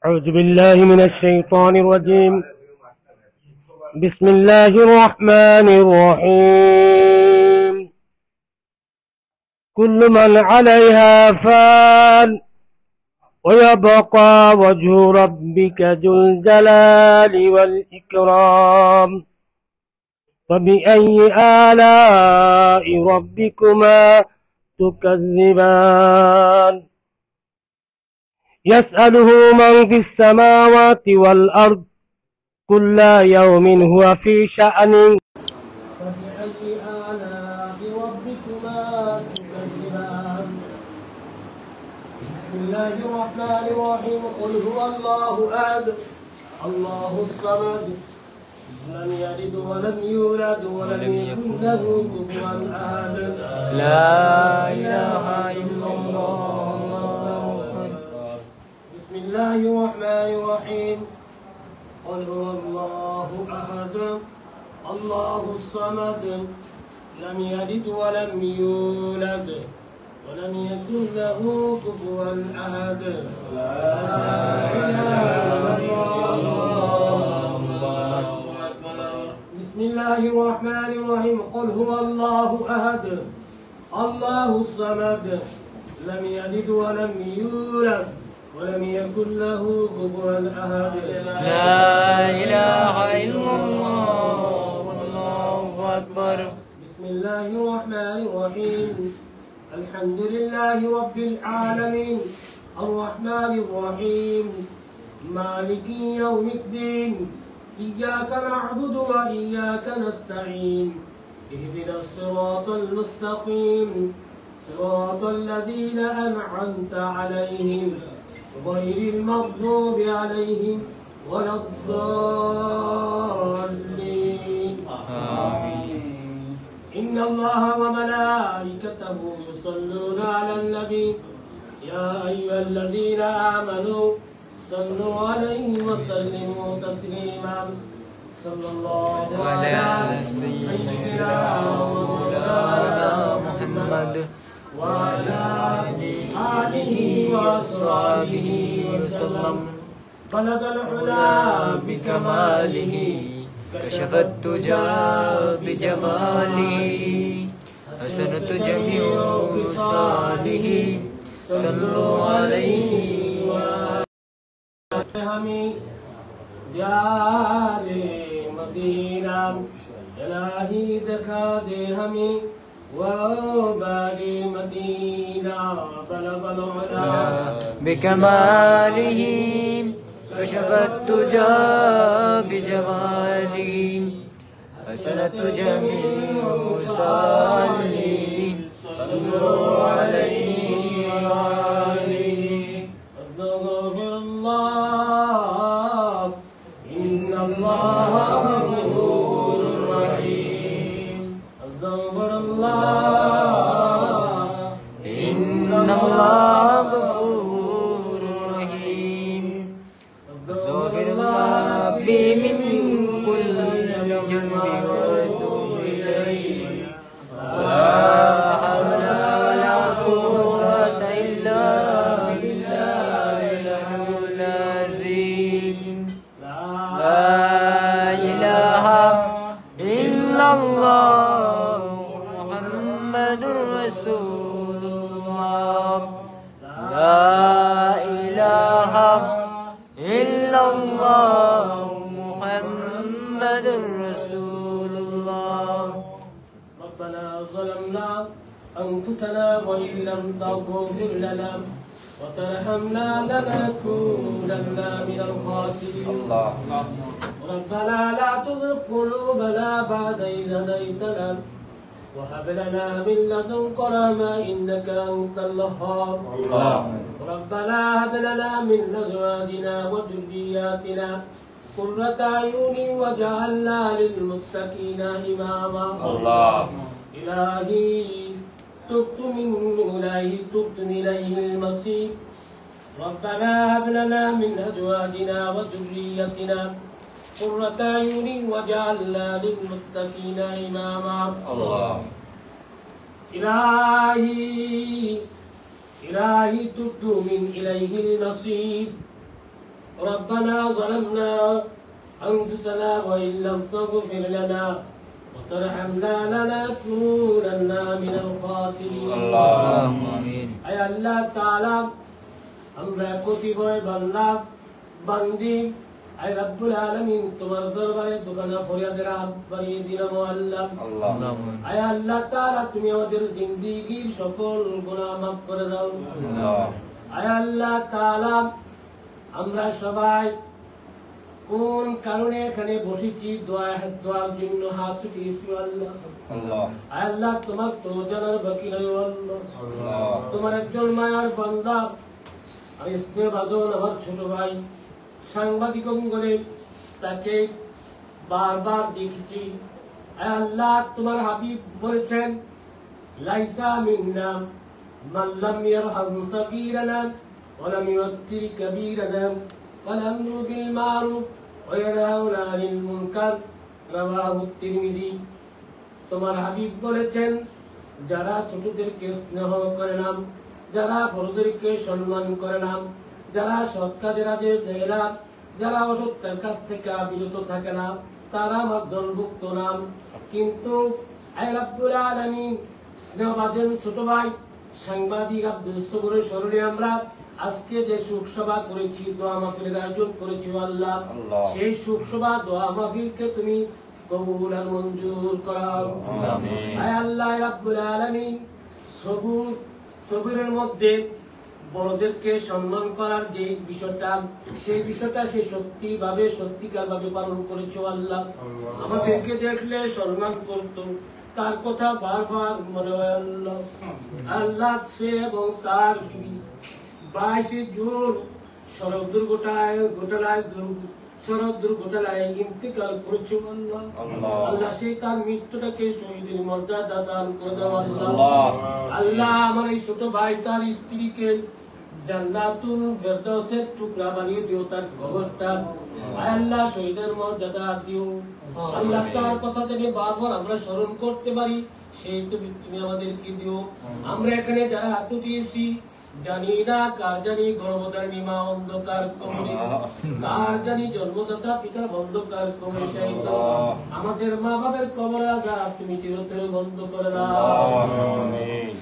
أعوذ بالله من الشيطان الرجيم. بسم الله الرحمن الرحيم. كل من عليها فان ويبقى وجه ربك ذو الجلال والإكرام. فبأي آلاء ربكما تكذبان؟ يسأله من في السماوات والأرض كل يوم هو في شأن. فبأي آلاء ربكما تكذبان؟ بسم الله الرحمن الرحيم. قل هو الله أحد الله الصمد لم يلد ولم يولد ولم يكن له كفوا أحد. لا إله إلا الله. بسم الله الرحمن الرحيم. قل هو الله أحد الله الصمد لم يلد ولم يولد ولم يكن له كفوا أحد. لا إله إلا الله. بسم الله الرحمن الرحيم. قل هو الله أحد الله الصمد لم يلد ولم يولد ولم يكن له كفوا أحد. لا إله إلا الله والله أكبر. بسم الله الرحمن الرحيم. الحمد لله رب العالمين الرحمن الرحيم مالك يوم الدين إياك نعبد وإياك نستعين اهدنا الصراط المستقيم صراط الذين أنعمت عليهم غير المغضوب عليهم ولا الضالين. آمين. إن الله وملائكته يصلون على النبي يا أيها الذين آمنوا صلوا عليه وسلموا تسليما. صلى الله على سيدنا ومولانا محمد وعلى آله وأصحابه وسلم. بلغ العلا بكماله كشف الدجى بجماله حسنت جميع خصاله صلوا عليه وآله. यार मदीना इलाही दिखा दे हमें वो बारी मदीना बलगल उला बिकमालिह कशफत तुजा बिजमालिह हसनत जमीउ सालिह सल्लु अलैहि व आलिहि अस्तगफिरुल्लाह الله غفور رحيم. أستغفر الله إن الله غفور رحيم. أستغفر الله ربي من كل جنب وأتوب إليه. لا حول ولا قوة إلا بالله العلي العظيم. لا إله إلا الله محمد رسول الله. لا إله إلا الله محمد رسول الله. ربنا ظلمنا أنفسنا وإن لم تغفر لنا وترحمنا لنكونن من الخاسرين. ربنا لا تزغ قلوبنا بعد إذ هديتنا وهب لنا من لدنك رحمة إنك أنت الوهاب ربنا هب لنا من أزواجنا وذرياتنا قرة أعين واجعلنا للمتقين إماما إلهي تبت إليه المصير ربنا هب لنا من أزواجنا وذريتنا قرة أعين واجعلنا للمتقين إماما إلهي تبت إليه المصير ربنا ظلمنا أنفسنا وإن لم تغفر لنا وترحمنا لنكونن من الخاسرين اللهم آمين أي الله تعالى আমরা কতিপয় বান্দা বান্দি আয় রব্বুল আলামিন তোমার দরবারে দোকানা ফরিয়াদের হাত বাড়িয়ে দিলাম আল্লাহ আয় আল্লাহ তাআলা তুমি আমাদের জিন্দেগীর সকল গুনাহ মাফ করে দাও আয় আল্লাহ তাআলা আমরা সবাই কোন কারণে এখানে বসেছি দোয়ার জন্য হাত উঠিয়েছি আল্লাহ আয় আল্লাহ তোমার তো জানার বাকি নাই আল্লাহ তোমার একজন মায়ার বান্দা আমি স্নেহভাজন আমার ছোট ভাই সাংবাদিক অঙ্গনে তাকে বারবার দেখেছি আল্লাহ তোমার হাবিব বলেছেন লাইসা মিন্না মান লাম ইয়ারহাম সাগীরানা ওয়া লাম ইউক্কির কাবীরানা ওয়া লাম ইয়া'মুর বিল মা'রুফ ওয়া ইয়ানহাউনা আনিল মুনকার রাওয়াহু তিরমিজি তোমার হাবিব বলেছেন যারা ছোটদেরকে স্নেহ করে না যারা বড়দেরকে সম্মান করে না যারা সৎ কাজের আদেশ দেয় না যারা অসত্যের কাছ থেকে বিরত থাকে না তারা আমার দলভুক্ত নাম কিন্তু আয় রব্বুল আলামিন স্নেহভাজন ছোট ভাই সাংবাদিক আব্দুল সবুরের স্মরণে আমরা আজকে যে শোক সভা করেছি দোয়া মাহফিলের আয়োজন করেছি আল্লাহ সেই শোক সভা দোয়া মাহফিলকে তুমি কবুল আর মঞ্জুর করো আমিন আয় আল্লাহ রব্বুল আলামিন সবুরের মধ্যে বড়দেরকে সম্মান করার যে বিষয়টা সেই বিষয়টা সে সত্যিকার ভাবে পালন করেছো আল্লাহ আমাদেরকে দেখলে সম্মান করতো তার কথা বারবার মনে হয় আল্লাহ আল্লাহ সে এবং তার 22 জুন সড়ক দুর্ঘটনায় ইন্তেকাল করেছে আল্লাহ আল্লাহ সেই তার মৃত্যুটাকে শহীদের মর্যাদা দান করে দাও আল্লাহ আমার এই ছোট ভাই তার স্ত্রীকে জান্নাতুল ফেরদাউসের টুকরা বানিয়ে দিও তার কবরটা আল্লাহ শহীদের মর্যাদা দিও আল্লাহ তার কথা থেকে বারবার আমরা স্মরণ করতে পারি সেই তো তুমি আমাদেরকে দিও আমরা এখানে যারা হাত উঠিয়েছি জানি না কার জানি গর্ভধারিণী মা অন্ধকার কবরে কার জানি জন্মদাতা পিতা অন্ধকার কবরে শায়িত আমাদের মা বাবার কবর আযাব তুমি চিরতরে বন্ধ করে দাও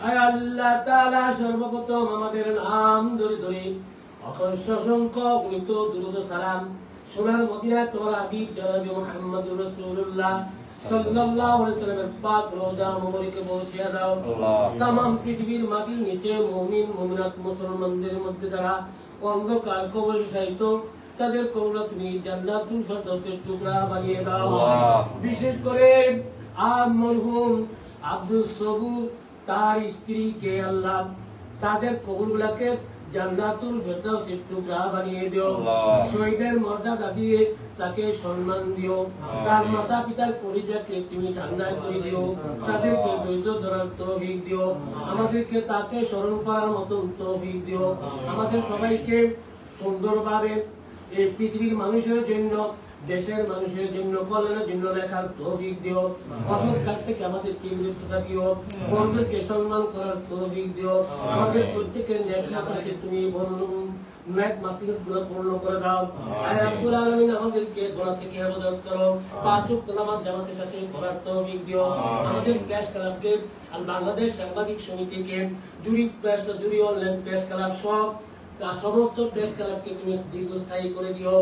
আয় আল্লাহ তাআলা সর্বপ্রথম আমাদের নাম ধরে ধরে অসংখ্য গুণিত দুরূদ সালাম সোনার মদিনায় তোমার হাবিব জনাবে মুহাম্মদুর রাসূলুল্লাহ সাল্লাল্লাহু আলাইহি ওয়াসাল্লামের পাক রওজা মুবারকে পৌঁছে দাও तमाम পৃথিবীর মাটির নিচে মুমিন মুমিনাত মুসলমানদের মধ্যে যারা অন্ধকার কবরে শায়িত তাদের কবর তুমি জান্নাতুল ফেরদাউসের টুকরা বানিয়ে দাও বিশেষ করে মরহুম আব্দুল সবুর তার স্ত্রীকে আল্লাহ তাদের কবরগুলোকে জান্নাতুল ফেরদাউসের টুকরা বানিয়ে দিও শহীদের মর্যাদা দিয়ে তাকে সম্মান দিও তার মাতা পিতার পরিচয়কে তুমি ঠান্ডা করে দিও তাদেরকে ধৈর্য ধরার তৌফিক দিও আমাদেরকে তাকে স্মরণ করার মতন তৌফিক দিও আমাদের সবাইকে সুন্দরভাবে এই পৃথিবীর মানুষের জন্য দেশের মানুষের জন্য কল্যাণের জন্য লেখার তৌফিক দিও অসৎ কাজ থেকে আমাদেরকে বিরত থাকিও বড়দেরকে সম্মান করার তৌফিক দিও আমাদের প্রত্যেকের নেককারকে তুমি নেক মাফিরাতগুলো পূর্ণ করে দাও আয় রব্বুল আলামিন আমাদেরকে গুনাহ থেকে হেফাজত করো পাঁচ ওয়াক্ত নামাজ জামাতের সাথে পড়ার তৌফিক দিও আমাদের প্রেস ক্লাবকে আর বাংলাদেশ সাংবাদিক সমিতিকে জুরি অনলাইন প্রেস ক্লাব সব সমস্ত প্রেস ক্লাবকে তুমি দীর্ঘস্থায়ী করে দিও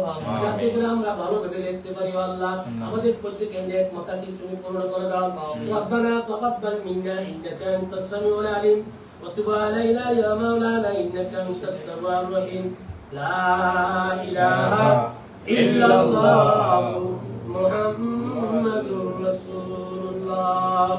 যাতে করে আমরা ভালোভাবে লিখতে পারি আল্লাহ আমাদের প্রত্যেকের নেক মাতাকে তুমি পূর্ণ করে দাও রব্বানা তাকাব্বাল মিন্না ইন্নাকা আনতাস সামিউল আলিম وتب علينا يا مولانا إنك أنت التواب الرحيم لا إله إلا الله মুহাম্মাদুর রাসূলুল্লাহ।